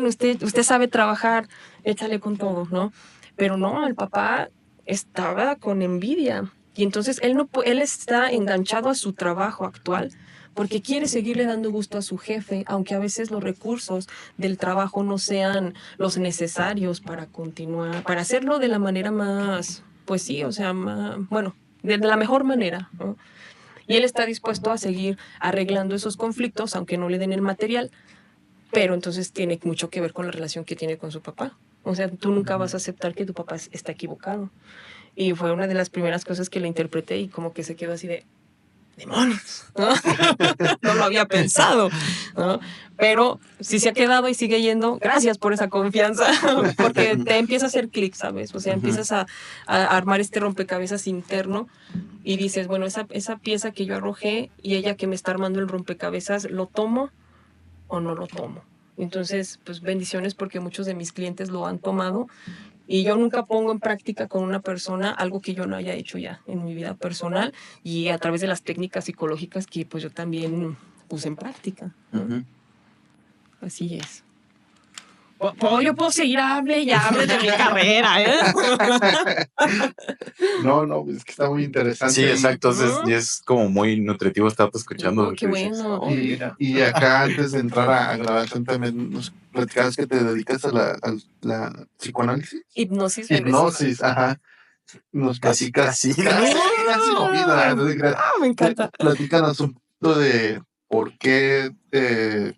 usted sabe trabajar, échale con todo, ¿no? Pero no, el papá estaba con envidia. Y entonces él está enganchado a su trabajo actual porque quiere seguirle dando gusto a su jefe, aunque a veces los recursos del trabajo no sean los necesarios para continuar, para hacerlo de la manera más, pues sí, o sea, bueno, de la mejor manera, ¿no? Y él está dispuesto a seguir arreglando esos conflictos, aunque no le den el material, pero entonces tiene mucho que ver con la relación que tiene con su papá. O sea, tú nunca vas a aceptar que tu papá está equivocado. Y fue una de las primeras cosas que le interpreté y como que se quedó así de, ¡demonios! ¿No? No lo había pensado, ¿no? Pero si se ha quedado y sigue yendo, gracias por esa confianza, porque te empieza a hacer clic, ¿sabes? O sea, empiezas a armar este rompecabezas interno y dices, bueno, esa pieza que yo arrojé y ella que me está armando el rompecabezas, ¿lo tomo o no lo tomo? Entonces, pues bendiciones porque muchos de mis clientes lo han tomado y yo nunca pongo en práctica con una persona algo que yo no haya hecho ya en mi vida personal y a través de las técnicas psicológicas que pues yo también puse en práctica, ¿no? Así es. Yo puedo seguir, hable y hable de mi carrera, ¿eh? No, pues es que está muy interesante. Sí, exacto. Y es como muy nutritivo estar escuchando. Oh, qué bueno. Y acá, antes de entrar a grabación, también nos platicabas que te dedicas a la psicoanálisis. Hipnosis, ajá. Nos platicas. Casi me encanta. Platícanos un poco de por qué,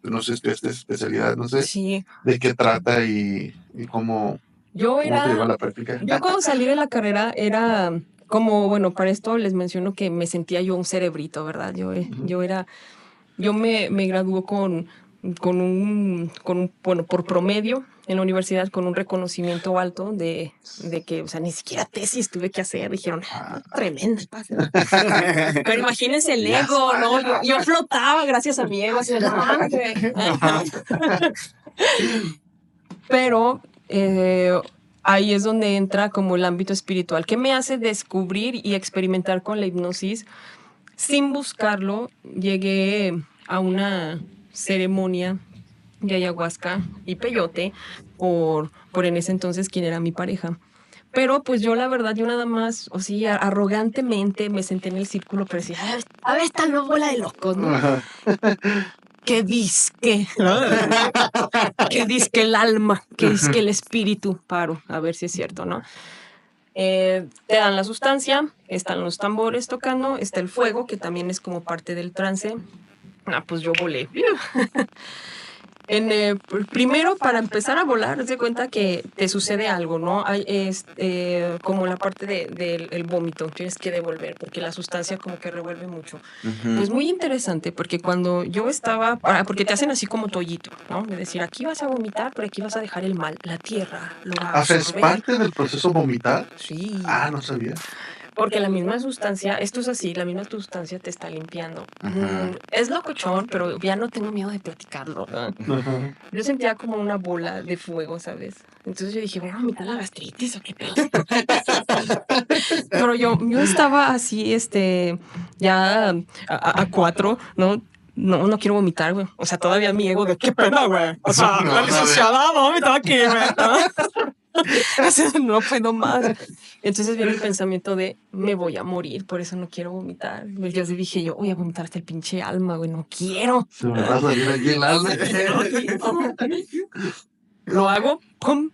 no sé, estudiaste especialidad, no sé, sí. De qué trata y cómo te lleva a la práctica. Yo cuando salí de la carrera era como, bueno, para esto les menciono que me sentía yo un cerebrito, ¿verdad? Yo me graduó con un, bueno, por promedio en la universidad con un reconocimiento alto de que, o sea, ni siquiera tesis tuve que hacer. Dijeron, tremenda. Pero imagínense el ego, ¿no? Yo flotaba gracias a mi ego. Así, pero ahí es donde entra como el ámbito espiritual, que me hace descubrir y experimentar con la hipnosis. Sin buscarlo, llegué a una ceremonia de ayahuasca y peyote por en ese entonces quien era mi pareja. Pero pues yo la verdad, yo nada más, o sea, arrogantemente me senté en el círculo, pero decía, a ver, esta no bola de locos, ¿no? Que disque, ¿no? Que disque el alma, que disque el espíritu, paro, a ver si es cierto, ¿no? Te dan la sustancia, están los tambores tocando, está el fuego, que también es como parte del trance. Pues yo volé. Primero, para empezar a volar, te das cuenta que te sucede algo, ¿no? Como la parte del vómito, tienes que devolver, porque la sustancia como que revuelve mucho. Pues muy interesante, porque cuando yo estaba, porque te hacen así como toallito, ¿no? De decir, aquí vas a vomitar, pero aquí vas a dejar el mal, la tierra lo va a absorber. ¿Es parte del proceso vomitar? Sí. No sabía. Porque la misma sustancia, esto es así, la misma sustancia te está limpiando. Es locochón, pero ya no tengo miedo de platicarlo. Yo sentía como una bola de fuego, ¿sabes? Entonces yo dije, bueno, ¿me da la gastritis o qué pedo? Pero yo estaba así, ya a 4, ¿no? No quiero vomitar, güey. O sea, todavía mi ego de qué pena, güey. O sea, la licenciada, no, me estaba aquí, güey. No puedo más. Entonces viene el pensamiento de me voy a morir, por eso no quiero vomitar. Yo dije, yo voy a vomitar hasta el pinche alma, güey, no quiero. Se me va a salir aquí el alma. Lo hago, pum.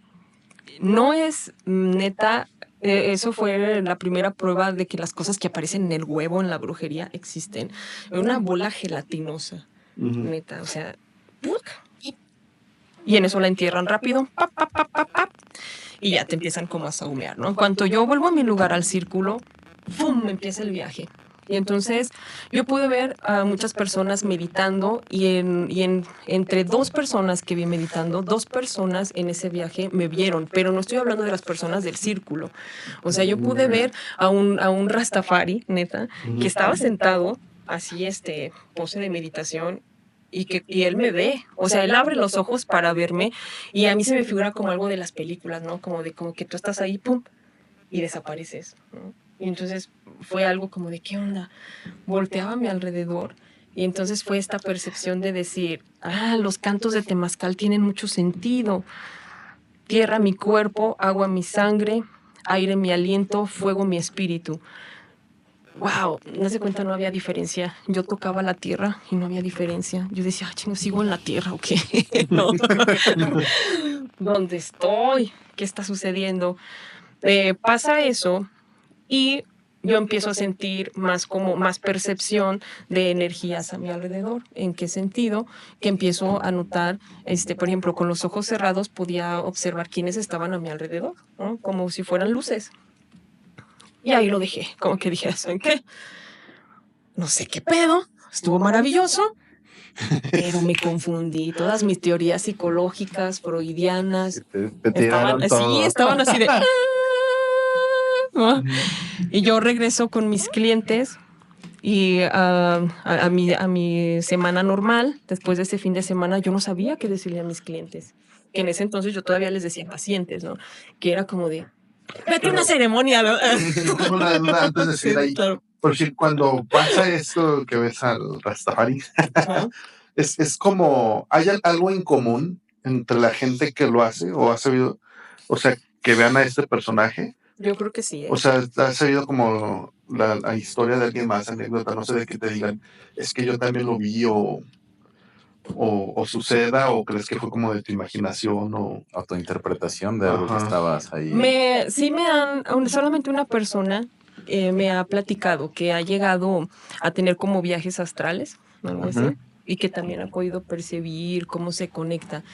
No es neta. Eso fue la primera prueba de que las cosas que aparecen en el huevo, en la brujería, existen. Una bola gelatinosa, neta, o sea, y en eso la entierran rápido, y ya te empiezan como a saumear, ¿no? En cuanto yo vuelvo a mi lugar, al círculo, ¡pum!, empieza el viaje. Y entonces yo pude ver a muchas personas meditando y entre 2 personas que vi meditando, 2 personas en ese viaje me vieron, pero no estoy hablando de las personas del círculo. O sea, yo pude ver a un Rastafari, neta, que estaba sentado así, pose de meditación, y él me ve, o sea, él abre los ojos para verme y a mí se me figura como algo de las películas, ¿no? Como que tú estás ahí, pum, y desapareces, ¿no? Y entonces fue algo como de, ¿qué onda? Volteaba a mi alrededor y entonces fue esta percepción de decir, los cantos de temazcal tienen mucho sentido. Tierra mi cuerpo, agua mi sangre, aire mi aliento, fuego mi espíritu. Wow, no se cuenta, no había diferencia. Yo tocaba la tierra y no había diferencia. Yo decía, chingo, ¿sigo en la tierra o qué? No. ¿Dónde estoy? ¿Qué está sucediendo? Pasa eso y yo empiezo a sentir más percepción de energías a mi alrededor. ¿En qué sentido? Que empiezo a notar, por ejemplo, con los ojos cerrados podía observar quiénes estaban a mi alrededor, ¿no? Como si fueran luces. Y ahí lo dejé, como que dije, ¿saben qué? No sé qué pedo, estuvo maravilloso, pero me confundí. Todas mis teorías psicológicas, freudianas, Te tiraron todo. estaban así de... ¿no? Y yo regreso con mis clientes y a mi semana normal, después de ese fin de semana, yo no sabía qué decirle a mis clientes. Que en ese entonces yo todavía les decía pacientes, ¿no? Que era como de, vete a una ceremonia, ¿no? Tengo una duda antes de seguir ahí. Claro. Porque cuando pasa esto que ves al Rastafari, Ajá. es como, ¿hay algo en común entre la gente que lo hace o ha sabido, o sea, que vean a este personaje? Yo creo que sí, ¿eh? O sea, ¿has sabido como la historia de alguien más, anécdota, no sé, de que te digan, es que yo también lo vi o suceda, o crees que fue como de tu imaginación o... Autointerpretación de algo que Ajá. estabas ahí. Solamente una persona me ha platicado que ha llegado a tener como viajes astrales, algo así, Ujú. y que también ha podido percibir cómo se conecta.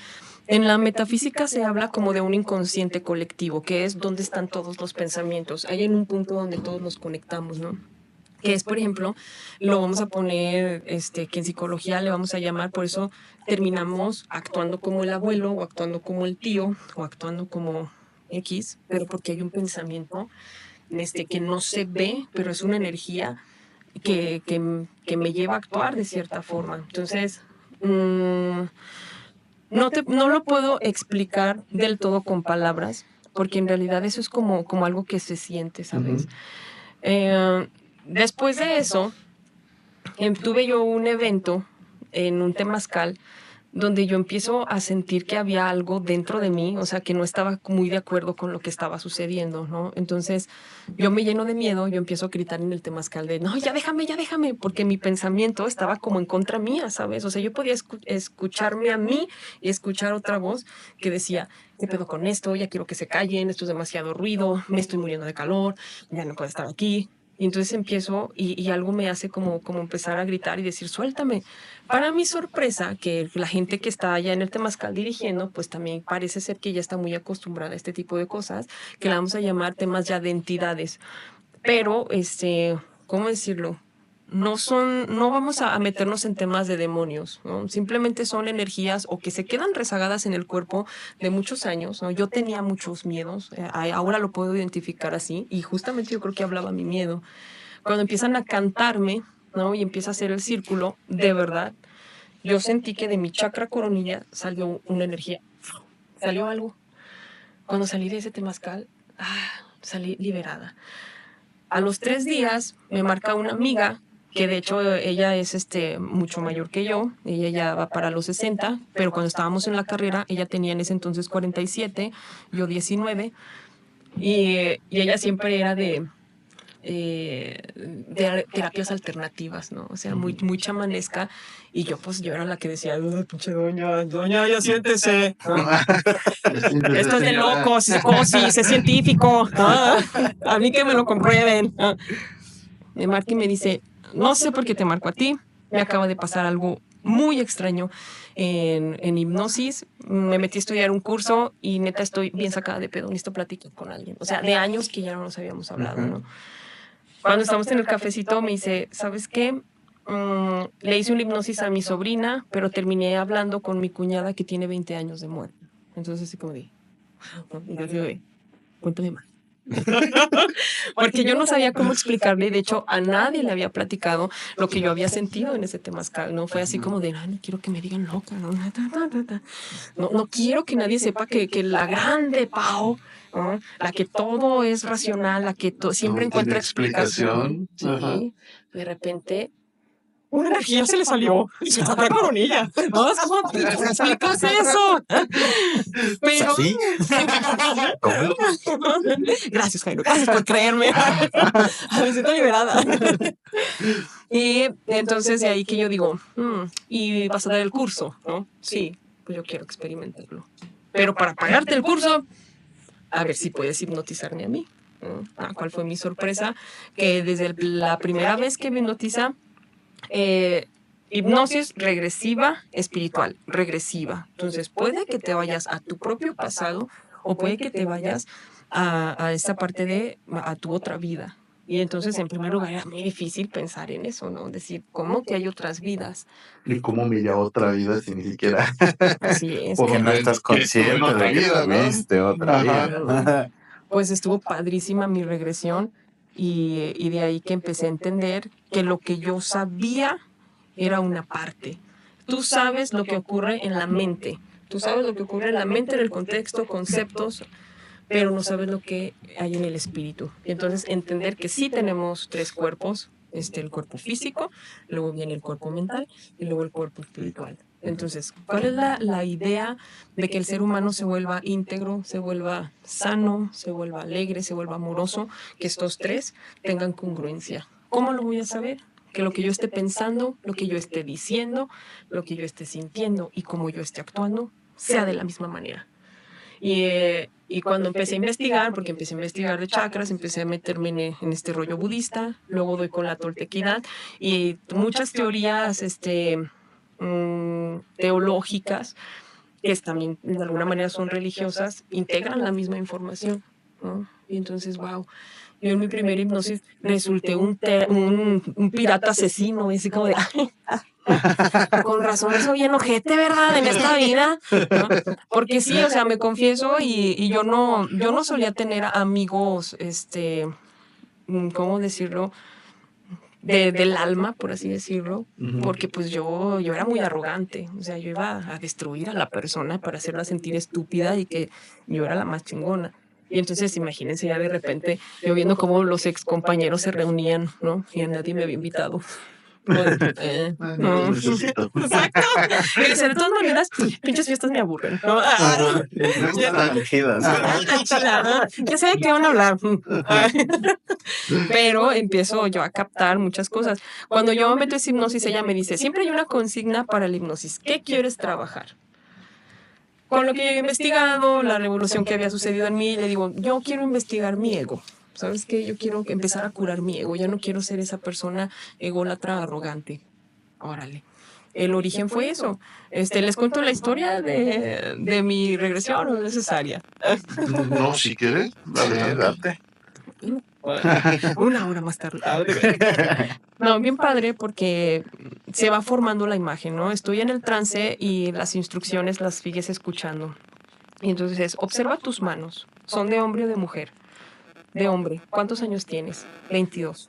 En la metafísica se habla como de un inconsciente colectivo, que es donde están todos los pensamientos. Hay en un punto donde todos los conectamos, ¿no? Que es, por ejemplo, lo vamos a poner, que en psicología le vamos a llamar, por eso terminamos actuando como el abuelo, o actuando como el tío, o actuando como X, pero porque hay un pensamiento que no se ve, pero es una energía que me lleva a actuar de cierta forma. Entonces, no lo puedo explicar del todo con palabras, porque en realidad eso es como algo que se siente, ¿sabes? Ujú. Después de eso, tuve yo un evento en un temazcal donde yo empiezo a sentir que había algo dentro de mí, o sea, que no estaba muy de acuerdo con lo que estaba sucediendo, ¿no? Entonces, yo me lleno de miedo, yo empiezo a gritar en el temazcal de, no, ya déjame, porque mi pensamiento estaba como en contra mía, ¿sabes? O sea, yo podía escucharme a mí y escuchar otra voz que decía, ¿qué pedo con esto? Ya quiero que se callen, esto es demasiado ruido, me estoy muriendo de calor, ya no puedo estar aquí. Y entonces empiezo y algo me hace como empezar a gritar y decir, suéltame. Para mi sorpresa, que la gente que está allá en el temazcal dirigiendo, pues también parece ser que ya está muy acostumbrada a este tipo de cosas, que la vamos a llamar temas ya de entidades. Pero, ¿cómo decirlo? No vamos a meternos en temas de demonios, ¿no? Simplemente son energías o que se quedan rezagadas en el cuerpo de muchos años, ¿no? Yo tenía muchos miedos, ahora lo puedo identificar así, y justamente yo creo que hablaba mi miedo. Cuando empiezan a cantarme, ¿no? Y empieza a hacer el círculo, de verdad, yo sentí que de mi chakra coronilla salió una energía, salió algo. Cuando salí de ese temazcal, salí liberada. A los 3 días me marca una amiga, que de hecho ella es mucho mayor que yo, ella ya va para los 60, pero cuando estábamos en la carrera, ella tenía en ese entonces 47, yo 19, y ella siempre era de terapias alternativas, ¿no? O sea, muy, muy chamanesca. Y yo era la que decía, pinche doña, ya siéntese. ¿No? Esto es de locos, psicosis, es científico. ¿No? A mí que me lo comprueben. ¿No? Me marca y me dice, no sé por qué te marco a ti. Me acaba de pasar algo muy extraño en hipnosis. Me metí a estudiar un curso y neta estoy bien sacada de pedo. Necesito platicar con alguien. O sea, de años que ya no nos habíamos hablado, ¿no? Cuando estamos en el cafecito me dice, ¿sabes qué? Le hice una hipnosis a mi sobrina, pero terminé hablando con mi cuñada que tiene 20 años de muerte. Entonces así como de, y yo digo, cuéntame más. Porque yo no sabía cómo explicarle, y de hecho a nadie le había platicado lo que yo había sentido en ese temazcal, ¿no? Fue así como de, "Ay, no quiero que me digan loca, ¿no? No, no quiero que nadie sepa que la grande Pau, ¿no? La que todo es racional, la que siempre No tiene encuentra explicación. Sí, Ajá. de repente una energía se le salió y se fue a la coronilla. ¿No? Es como, ¿qué explicas eso? Pero... ¿Sí? ¿Cómo? Gracias, Jairo. Gracias por creerme. Me siento liberada. Y entonces de ahí que yo digo, y vas a dar el curso, ¿no? Sí, pues yo quiero experimentarlo. Pero para pagarte el curso, a ver si puedes hipnotizarme a mí. ¿No? ¿Cuál fue mi sorpresa? Que desde la primera vez que me hipnotiza, hipnosis regresiva espiritual, regresiva. Entonces puede que te vayas a tu propio pasado o puede que te vayas a esta parte de a tu otra vida. Y entonces, en primer lugar, era muy difícil pensar en eso, ¿no? Decir, ¿cómo que hay otras vidas? ¿Y cómo me a otra vida si ni siquiera? Así es. Que no estás consciente otra de que vida, ¿no? tuviste otra vida. Pues estuvo padrísima mi regresión y de ahí que empecé a entender que lo que yo sabía era una parte. Tú sabes lo que ocurre en la mente. Tú sabes lo que ocurre en la mente, en el contexto, conceptos, pero no sabes lo que hay en el espíritu. Y entonces entender que sí tenemos tres cuerpos, el cuerpo físico, luego viene el cuerpo mental y luego el cuerpo espiritual. Entonces, ¿cuál es la idea de que el ser humano se vuelva íntegro, se vuelva sano, se vuelva alegre, se vuelva amoroso? Que estos tres tengan congruencia. ¿Cómo lo voy a saber? Que lo que yo esté pensando, lo que yo esté diciendo, lo que yo esté sintiendo y cómo yo esté actuando, sea de la misma manera. Y cuando empecé a investigar, porque empecé a investigar de chakras, empecé a meterme en este rollo budista, luego doy con la toltequidad y muchas teorías teológicas, que también de alguna manera son religiosas, integran la misma información, ¿no? Y entonces, wow, yo en mi primera hipnosis resulté un pirata asesino, así como de... Con razón soy bien ojete, ¿verdad? En esta vida, ¿no? Porque sí, o sea, me confieso y yo no solía tener amigos, ¿cómo decirlo? Del alma, por así decirlo, porque pues yo era muy arrogante, o sea, yo iba a destruir a la persona para hacerla sentir estúpida y que yo era la más chingona. Y entonces imagínense ya de repente yo viendo cómo los ex compañeros se reunían, ¿no? Y a nadie me había invitado. No necesito. Exacto. De todas maneras, pinches fiestas me aburren, ¿no? Ya sé de qué van a hablar. Pero empiezo yo a captar muchas cosas. Cuando yo me meto en hipnosis, ella me dice, siempre hay una consigna para la hipnosis. ¿Qué quieres trabajar? Con lo que yo he investigado, la revolución que había sucedido en mí, le digo, yo quiero investigar mi ego. ¿Sabes qué? Yo quiero empezar a curar mi ego. Ya no quiero ser esa persona ególatra, arrogante. Órale. El origen fue eso. Les cuento la historia de mi regresión, no es necesaria. No, si quieres, Date. Una hora más tarde. No, bien padre porque se va formando la imagen, ¿no? Estoy en el trance y las instrucciones las sigues escuchando. Y entonces observa tus manos. ¿Son de hombre o de mujer? De hombre. ¿Cuántos años tienes? 22.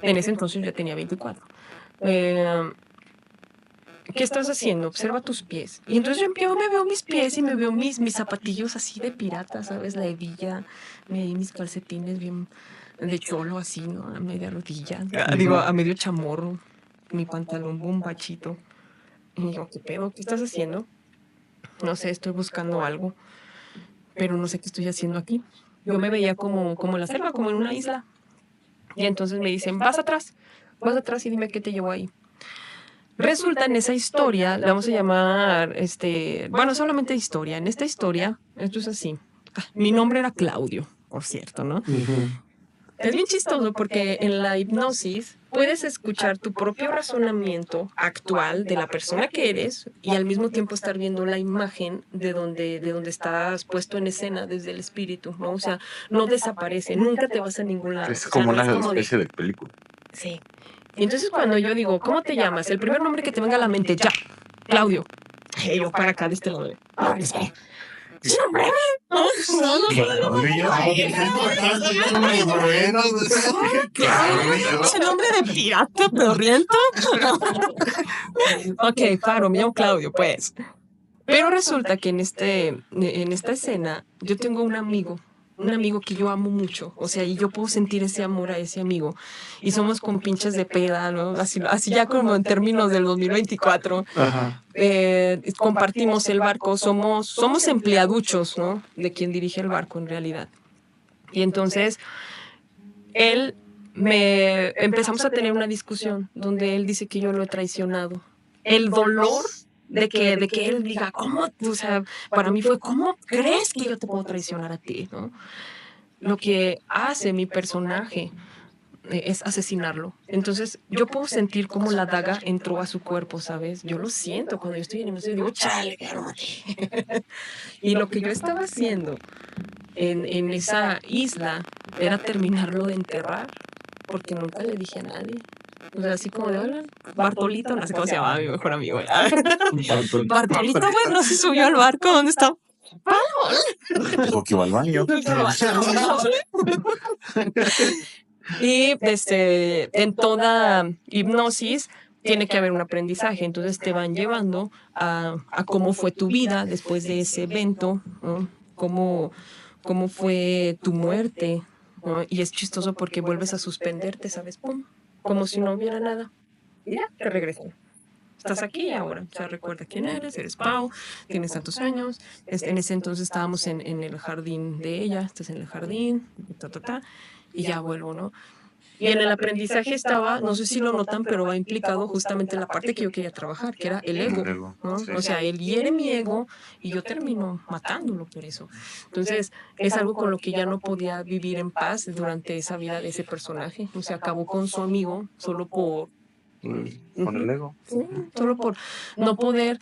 En ese entonces yo tenía 24. ¿Qué estás haciendo? Observa tus pies. Y entonces yo me veo mis pies y me veo mis zapatillos así de pirata, ¿sabes? La hebilla, mis calcetines bien de cholo así, ¿no? A media rodilla. Digo, a medio chamorro. Mi pantalón bombachito. Y digo, ¿qué pedo? ¿Qué estás haciendo? No sé, estoy buscando algo. Pero no sé qué estoy haciendo aquí. Yo me veía como en la selva, como en una isla. Y entonces me dicen, vas atrás y dime qué te llevó ahí. Resulta en esa historia, le vamos a llamar, bueno, solamente historia. En esta historia, esto es así. Mi nombre era Claudio, por cierto, ¿no? Es bien chistoso porque en la hipnosis puedes escuchar tu propio razonamiento actual de la persona que eres y al mismo tiempo estar viendo la imagen de donde estás puesto en escena desde el espíritu, ¿no? O sea, no desaparece, nunca te vas a ningún lado. Es como una especie de película. Sí. Y entonces cuando yo digo, ¿cómo te llamas? El primer nombre que te venga a la mente, ya, Claudio. Y yo para acá de este lado. ¿Ese nombre de pirata pedorriento? Ok, paro, mío Claudio, pues. Pero resulta que en esta escena yo tengo un amigo que yo amo mucho, o sea, y yo puedo sentir ese amor a ese amigo, y somos compinches de peda, ¿no? Así ya como en términos del 2024, Ajá. compartimos el barco, somos empleaduchos, ¿no? De quien dirige el barco en realidad. Y entonces, empezamos a tener una discusión donde él dice que yo lo he traicionado. El dolor de que él diga, ¿cómo? O sea, para mí fue, ¿cómo crees que yo te puedo traicionar a ti? ¿No? Lo que hace mi personaje es asesinarlo. Entonces, yo puedo sentir cómo la daga entró a su cuerpo, ¿sabes? Yo lo siento cuando yo estoy en emoción, digo, chale, y lo que yo estaba haciendo en esa isla era terminarlo de enterrar, porque nunca le dije a nadie. O sea, así como de, hola, Bartolito, no sé cómo se llamaba mi mejor amigo. Bartolito, güey, no se subió al barco, ¿dónde está? Dijo que iba al baño. Y en toda hipnosis tiene que haber un aprendizaje, entonces te van llevando a cómo fue tu vida después de ese evento, ¿no? Cómo fue tu muerte, ¿no? Y es chistoso porque vuelves a suspenderte, ¿sabes? ¡Pum! Como si no hubiera nada. Y ya, te regresan. Estás aquí y ahora. O sea, recuerda quién eres Pau, tienes tantos años. En ese entonces estábamos en el jardín de ella, estás en el jardín, y ya vuelvo, ¿no? Y en el aprendizaje estaba, no sé si lo notan, pero va implicado justamente la parte que yo quería trabajar, que era el ego, ¿no? Sí. O sea, él hiere mi ego y yo termino matándolo por eso. Entonces, es algo con lo que ya no podía vivir en paz durante esa vida de ese personaje. O sea, acabó con su amigo solo por... Con el ego. Solo por no poder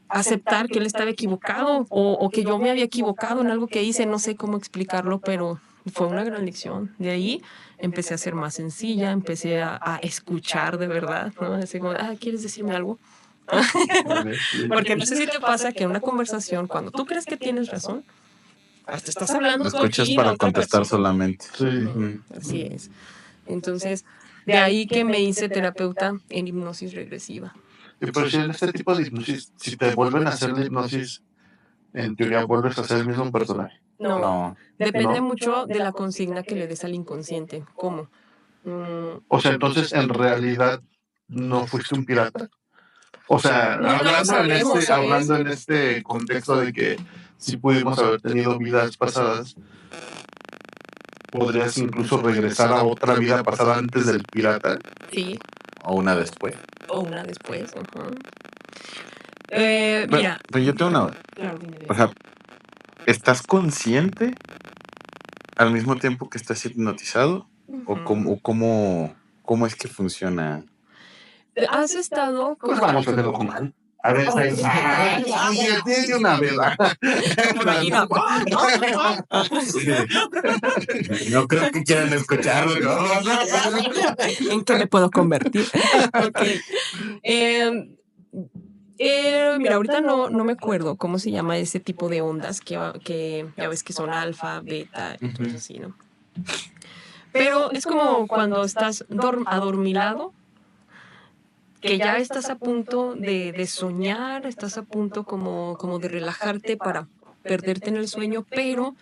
aceptar que él estaba equivocado o que yo me había equivocado en algo que hice, no sé cómo explicarlo, pero fue una gran lección. De ahí empecé a ser más sencilla, empecé a escuchar de verdad, ¿no? Así como, ¿quieres decirme algo? Porque no sé si te pasa que en una conversación, cuando tú crees que tienes razón, hasta estás hablando tú Escuchas aquí, para la otra contestar persona. solamente. Sí. Así es. Entonces, de ahí que me hice terapeuta en hipnosis regresiva. Y por si en este tipo de hipnosis, si te vuelven a hacer la hipnosis, en teoría vuelves a ser el mismo personaje. No, depende ¿No? mucho de la consigna que le des al inconsciente. ¿Cómo? O sea, entonces en realidad no fuiste un pirata. O sea, Nunca lo sabremos, ¿sabes? hablando en este contexto de que si pudimos haber tenido vidas pasadas, podrías incluso regresar a otra vida pasada antes del pirata. Sí, O una después. o una después. Ajá. Pero, Mira. pero yo tengo una. Claro, dime. O sea, ¿estás consciente al mismo tiempo que estás hipnotizado? ¿O cómo es que funciona? ¿Has estado Pues vamos a hacerlo con mal. A ver, tiene una vela. Imagina. No creo que quieran escucharlo. ¿En qué me puedo convertir? Okay. Mira, ahorita no me acuerdo cómo se llama ese tipo de ondas que ya ves que son alfa, beta, y cosas así, ¿no? Pero es como cuando estás adormilado, que ya estás a punto de soñar, estás a punto como de relajarte para perderte en el sueño, pero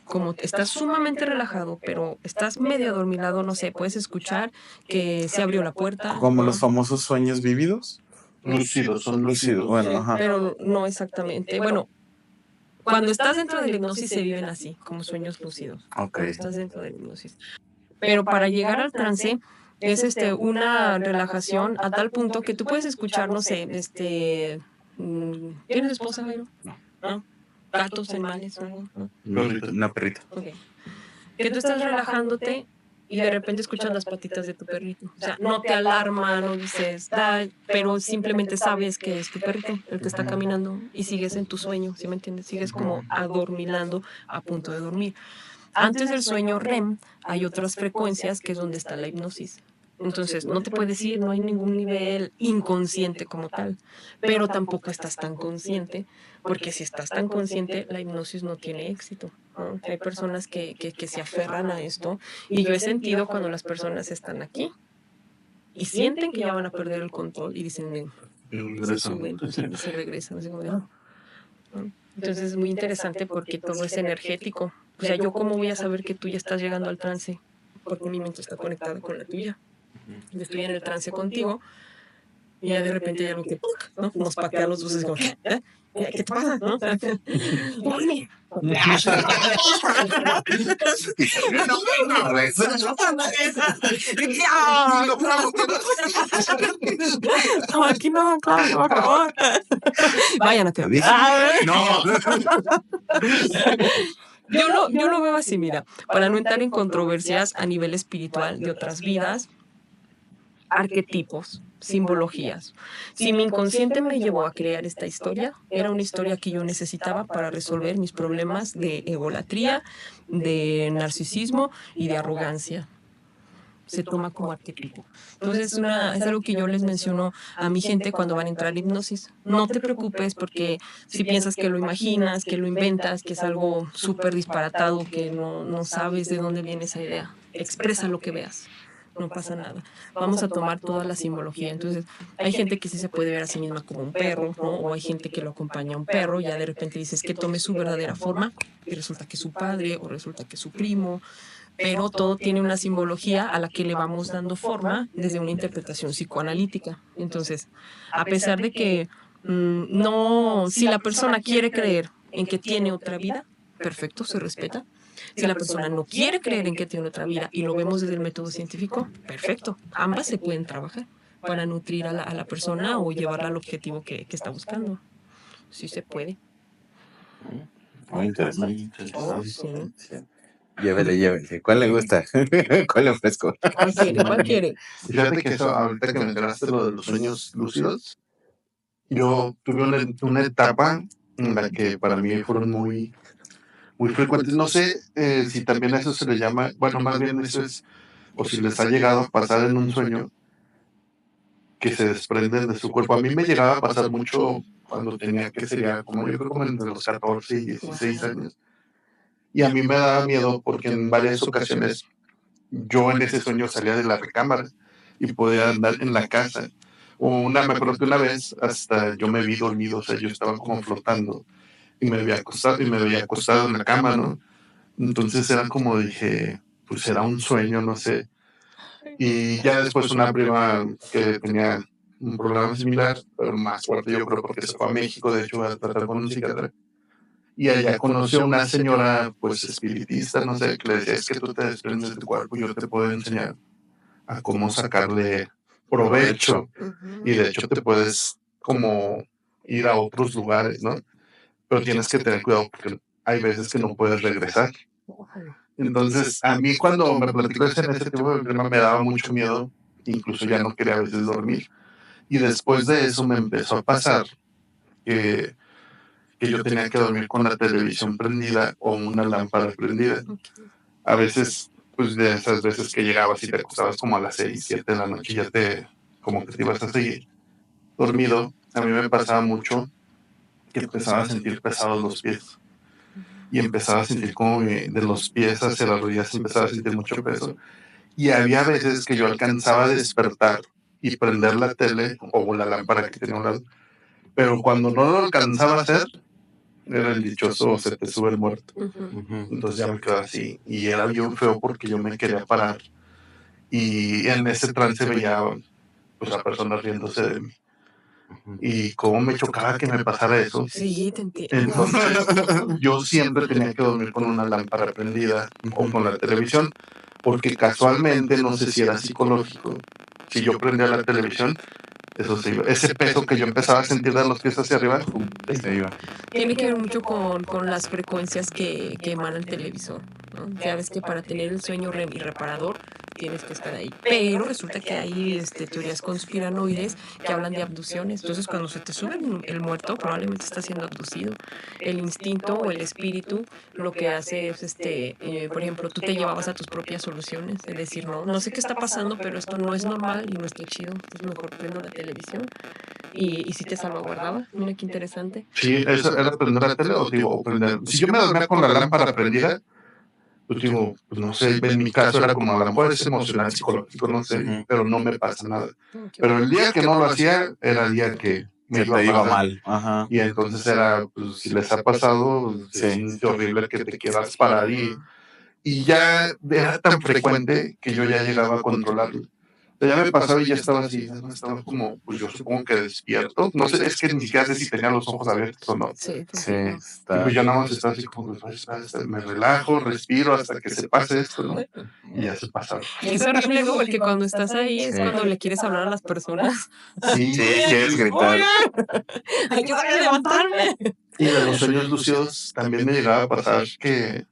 como estás sumamente relajado, pero estás medio adormilado, no sé, puedes escuchar que se abrió la puerta. Como los famosos sueños vívidos. Lúcidos, son lúcidos. Bueno, ajá. Pero no exactamente. Bueno, cuando estás dentro de la hipnosis se viven así, como sueños lúcidos. Ok. Cuando estás dentro de la hipnosis. Pero para llegar al trance es una relajación a tal punto que tú puedes escuchar, no sé, ¿tienes esposa, Jairo? No. Gatos, animales, ¿no? Una perrita. Ok. Que tú estás relajándote y de repente escuchas las patitas de tu perrito. O sea, no te alarma, no dices, pero simplemente sabes que es tu perrito el que está caminando y sigues en tu sueño, ¿sí me entiendes? Sigues como adormilando, a punto de dormir. Antes del sueño REM hay otras frecuencias que es donde está la hipnosis. Entonces, no te puedes ir, no hay ningún nivel inconsciente como tal, pero tampoco estás tan consciente, porque si estás tan consciente, la hipnosis no tiene éxito, ¿no? Hay personas que se aferran a esto, y yo he sentido cuando las personas están aquí y sienten que ya van a perder el control y dicen, "Ven", se suben y se regresan. Así como de, "Ah". Entonces es muy interesante porque todo es energético. O sea, yo cómo voy a saber que tú ya estás llegando al trance, porque mi mente está conectada con la tuya. Yo estoy en el trance contigo y ya de repente hay algo que, ¿no? Nos patea los dos, es como, ¿qué? ¿Qué te pasa? ¿No? ¡Órale! No, aquí no, claro, por favor. Vayan a terapia. No. Yo lo veo así, mira, para no entrar en controversias a nivel espiritual de otras vidas, arquetipos, simbologías. Si mi inconsciente me llevó a crear esta historia, era una historia que yo necesitaba para resolver mis problemas de egolatría, de narcisismo y de arrogancia. Se toma como arquetipo. Entonces es algo que yo les menciono a mi gente cuando van a entrar a hipnosis. No te preocupes porque si piensas que lo imaginas, que lo inventas, que es algo súper disparatado, que no sabes de dónde viene esa idea, expresa lo que veas. No pasa nada. Vamos a tomar toda la simbología. Entonces, hay gente que sí se puede ver a sí misma como un perro, ¿no? O hay gente que lo acompaña a un perro, ya de repente dices que tome su verdadera forma y resulta que es su padre o resulta que es su primo, pero todo tiene una simbología a la que le vamos dando forma desde una interpretación psicoanalítica. Entonces, a pesar de que no, si la persona quiere creer en que tiene otra vida, perfecto, se respeta. Si la persona no quiere creer en que tiene otra vida y lo vemos desde el método científico, perfecto. Ambas se pueden trabajar para nutrir a la persona o llevarla al objetivo que está buscando. Sí se puede. Muy interesante. Oh, sí. Llévele. ¿Cuál le gusta? ¿Cuál le ofrezco? ¿Cuál quiere? ¿Cuál quiere? Fíjate que eso, ahorita que mencionaste lo de los sueños lúcidos, yo tuve una etapa en la que para mí fueron muy frecuentes. No sé si también a eso se le llama, bueno, más bien eso es, o si les ha llegado a pasar en un sueño que se desprenden de su cuerpo. A mí me llegaba a pasar mucho cuando tenía, que sería como yo creo como entre los 14 y 16 años. Y a mí me daba miedo porque en varias ocasiones yo en ese sueño salía de la recámara y podía andar en la casa. Me acuerdo que una vez hasta yo me vi dormido, o sea, yo estaba como flotando y me veía acostado en la cama, ¿no? Entonces era como dije, pues era un sueño, no sé. Y ya después una prima que tenía un problema similar, pero más fuerte yo creo porque se fue a México, de hecho, a tratar con un psiquiatra. Y allá conoció a una señora, pues espiritista, no sé, que le decía, es que tú te desprendes de tu cuerpo y yo te puedo enseñar a cómo sacarle provecho. Y de hecho te puedes como ir a otros lugares, ¿no? Pero tienes que tener cuidado porque hay veces que no puedes regresar. Entonces, a mí cuando me platicó en ese tipo de problema me daba mucho miedo, incluso ya no quería a veces dormir. Y después de eso me empezó a pasar que, que yo tenía que dormir con la televisión prendida o una lámpara prendida. A veces, pues de esas veces que llegabas y te acostabas como a las 6, 7 de la noche y ya como que te ibas a seguir dormido, a mí me pasaba mucho que empezaba a sentir pesados los pies. Y empezaba a sentir como de los pies hacia las rodillas empezaba a sentir mucho peso. Y había veces que yo alcanzaba a despertar y prender la tele o la lámpara que tenía a un lado. Pero cuando no lo alcanzaba a hacer, era el dichoso se te sube el muerto. Entonces ya me quedaba así. Y era bien feo porque yo me quería parar. Y en ese trance veía pues, a personas riéndose de mí. Y cómo me chocaba que me pasara eso. Sí, te entiendo. Entonces, yo siempre tenía que dormir con una lámpara prendida o con la televisión, porque casualmente, no sé si era psicológico, si yo prendía la televisión, eso se iba. Ese peso que yo empezaba a sentir de los pies hacia arriba, se iba. Tiene que ver mucho con las frecuencias que emana el televisor, ¿no? Ya ves que para tener el sueño REM y reparador tienes que estar ahí. Pero resulta que hay teorías conspiranoides que hablan de abducciones. Entonces, cuando se te sube el muerto, probablemente está siendo abducido. El instinto o el espíritu lo que hace es, por ejemplo, tú te llevabas a tus propias soluciones. Es decir, no sé qué está pasando, pero esto no es normal y no está chido. Entonces, mejor prendo la televisión. Y sí te salvaguardaba. Mira qué interesante. Sí, eso era prender la tele o digo, prender. Si yo me dormía con la lámpara prendida, pues digo, pues no sé, en mi caso era como a lo mejor es emocional, psicológico, no sé, pero no me pasa nada. Pero el día que no lo hacía, era el día que me Que te iba iba mal. mal. Ajá. Y entonces era, pues si les ha pasado, Sí. es horrible que te quieras parar y ya era tan frecuente que yo ya llegaba a controlarlo. O sea, ya me pasaba y ya estaba así, ¿no? Estaba como, pues yo supongo que despierto. No sé, es que ni siquiera sé si tenía los ojos abiertos o no. Sí, Sí, Y está. pues ya nada más estaba así como, pues, me relajo, respiro hasta que se pase esto, ¿no? Y ya se pasaba. Es horrible, ¿no? Porque cuando estás ahí es Sí. cuando le quieres hablar a las personas. Sí, Sí, quieres gritar. ¡Ayúdame a levantarme! y de los sueños lúcidos también me llegaba a pasar que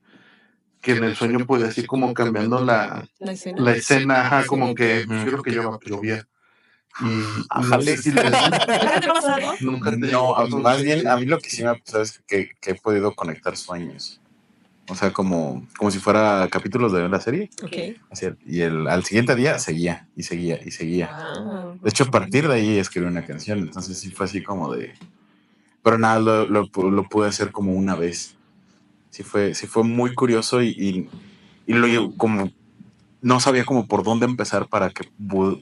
en el sueño podía así como cambiando la La escena. escena, ajá, como Ujú. que yo creo que llovía. Y no Ájale. sé si les... ¿Nunca te ha pasado? Nunca te No, pasó. más bien a mí lo que sí me ha pasado es que he podido conectar sueños. O sea, como si fuera capítulos de la serie. Ok. Así, y al siguiente día seguía y seguía y seguía. Ah. De hecho, a partir de ahí escribí una canción. Entonces sí fue así como de... Pero nada, lo pude hacer como una vez. Sí fue muy curioso y lo como... No sabía como por dónde empezar para que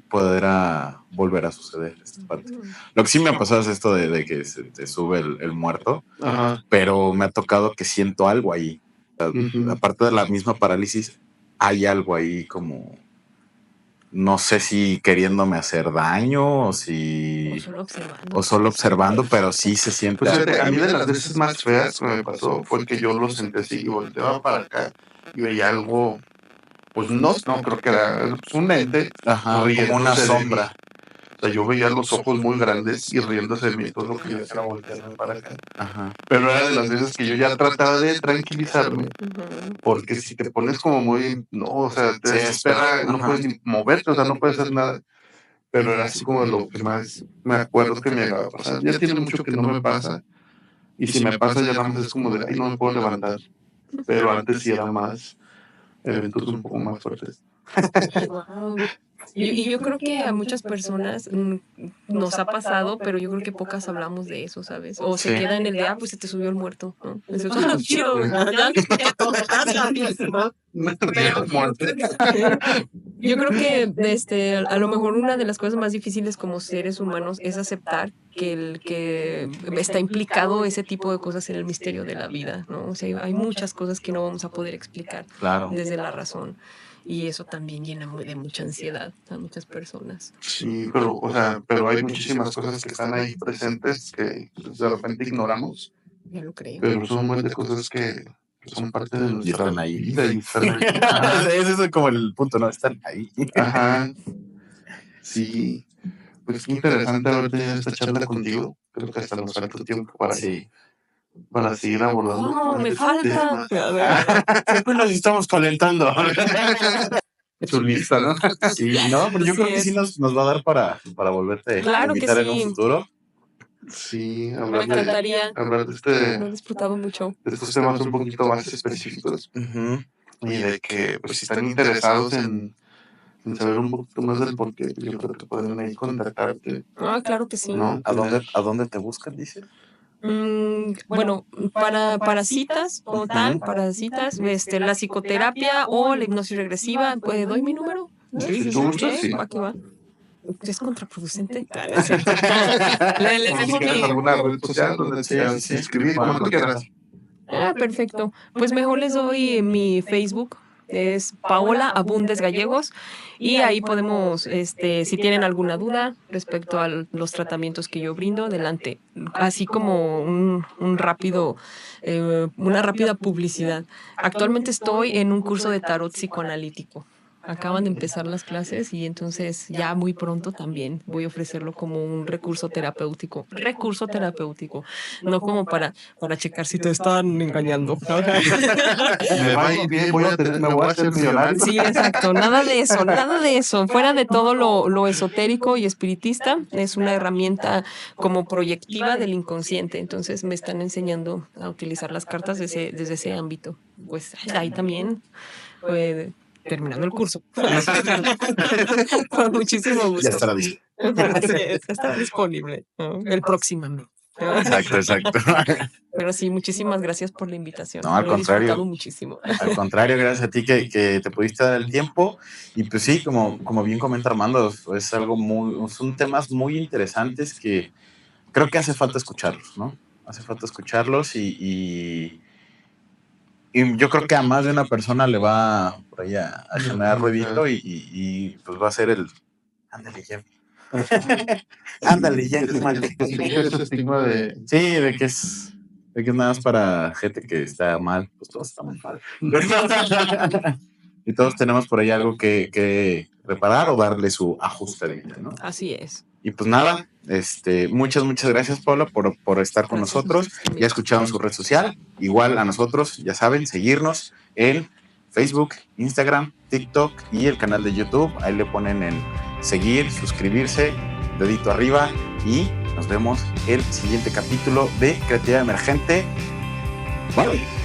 pudiera volver a suceder esta parte. Lo que sí me ha pasado es esto de que se te sube el muerto, Ajá. pero me ha tocado que siento algo ahí. Ujú. Aparte de la misma parálisis, hay algo ahí como, no sé si queriéndome hacer daño o si... O solo observando. Pero sí se siente Pues algo. fíjate, a mí de las veces más feas que me pasó fue que yo lo senté así y volteaba para acá y veía algo, pues no creo que era pues, un ente Ajá, riéndose como una de sombra. mí. O sea, yo veía los ojos muy grandes y riéndose de mí, todo lo que yo hacía era voltearme para acá. Ajá. Pero era de las veces que yo ya trataba de tranquilizarme, Ujú. porque si te pones como muy, no, o sea, te Sí, desespera, no ajá. puedes ni moverte, o sea, no puedes hacer nada. Pero era así como lo que más me acuerdo que me llegaba a pasar. Ya tiene mucho que no me pasa. Y si me pasa ya nada más es como de, ay, no me puedo levantar. Pero antes sí era más eventos un poco más fuertes. Wow. Y yo creo que a muchas personas nos ha pasado, pero yo creo que pocas hablamos de eso, ¿sabes? O se Sí. queda en el de, pues se te subió el muerto, ¿no? Eso es chido, ya Muerte. Yo creo que a lo mejor una de las cosas más difíciles como seres humanos es aceptar que está implicado ese tipo de cosas en el misterio de la vida, ¿no? O sea, hay muchas cosas que no vamos a poder explicar Claro. desde la razón. Y eso también llena de mucha ansiedad a muchas personas. Sí, pero, o sea, pero hay muchísimas cosas que están ahí presentes que pues, de repente ignoramos, Ya lo creo. pero son un montón de cosas que son parte de Y nuestra están ahí. vida y están ahí. Ajá. Ese es como el punto, ¿no? Están ahí. Ajá. Sí. Pues qué interesante haber tenido esta charla contigo. Creo que hasta nos falta tiempo para seguir abordando. ¡Oh, me falta! Siempre nos estamos calentando. Su lista, ¿no? Sí, no, pero yo Así creo que sí es. nos va a dar para volverte a Claro que invitar en un sí. futuro. Sí, Me encantaría. hablar Lo he disfrutado mucho. de estos temas un poquito más específicos Ujú. y de que, pues, si están interesados en saber un poquito más del por qué, yo creo que pueden ahí contactarte, Ah, claro que sí. ¿no? ¿A dónde te buscan, dices? Bueno, para citas, como tal, para citas, la psicoterapia o la hipnosis regresiva, pues doy mi número. Si tú gustas, sí. Va que va. Es contraproducente. Es cierto. Les Si dejo tienes mi... alguna red social donde te quieras sí. inscribir, como tú quieras. Ah, perfecto. Pues mejor les doy mi Facebook. Es Paola Abundes Gallegos y ahí podemos, si tienen alguna duda respecto a los tratamientos que yo brindo, adelante. Así como un rápido, una rápida publicidad. Actualmente estoy en un curso de tarot psicoanalítico. acaban de empezar las clases y entonces ya muy pronto también voy a ofrecerlo como un recurso terapéutico, no como para checar si te están engañando. Me va a ir bien, me voy a hacer millonario. Sí, exacto, nada de eso. Fuera de todo lo esotérico y espiritista, es una herramienta como proyectiva del inconsciente. Entonces me están enseñando a utilizar las cartas desde ese ámbito. Pues ahí también, terminando el curso. Con muchísimo gusto. Ya estará disponible. Sí, está disponible, ¿no? El próximo mes. Exacto. Pero sí, muchísimas gracias por la invitación. No, al Lo he contrario. disfrutado muchísimo. Al contrario, gracias a ti que te pudiste dar el tiempo. Y pues sí, como bien comenta Armando, son temas muy interesantes que creo que hace falta escucharlos, ¿no? Hace falta escucharlos y yo creo que a más de una persona le va por ahí a generar ruidito y pues va a ser el... Ándale, Jeff. Ándale, Jeff. Ese estigma de... Sí, de que es nada más para gente que está mal, pues todos estamos mal. Y todos tenemos por ahí algo que reparar o darle su ajuste de vida, ¿no? Así es. Y pues nada, muchas gracias, Paula, por estar con nosotros. Ya escucharon su red social. Igual a nosotros, ya saben, seguirnos en Facebook, Instagram, TikTok y el canal de YouTube. Ahí le ponen en seguir, suscribirse, dedito arriba y nos vemos el siguiente capítulo de Creatividad Emergente. Bye.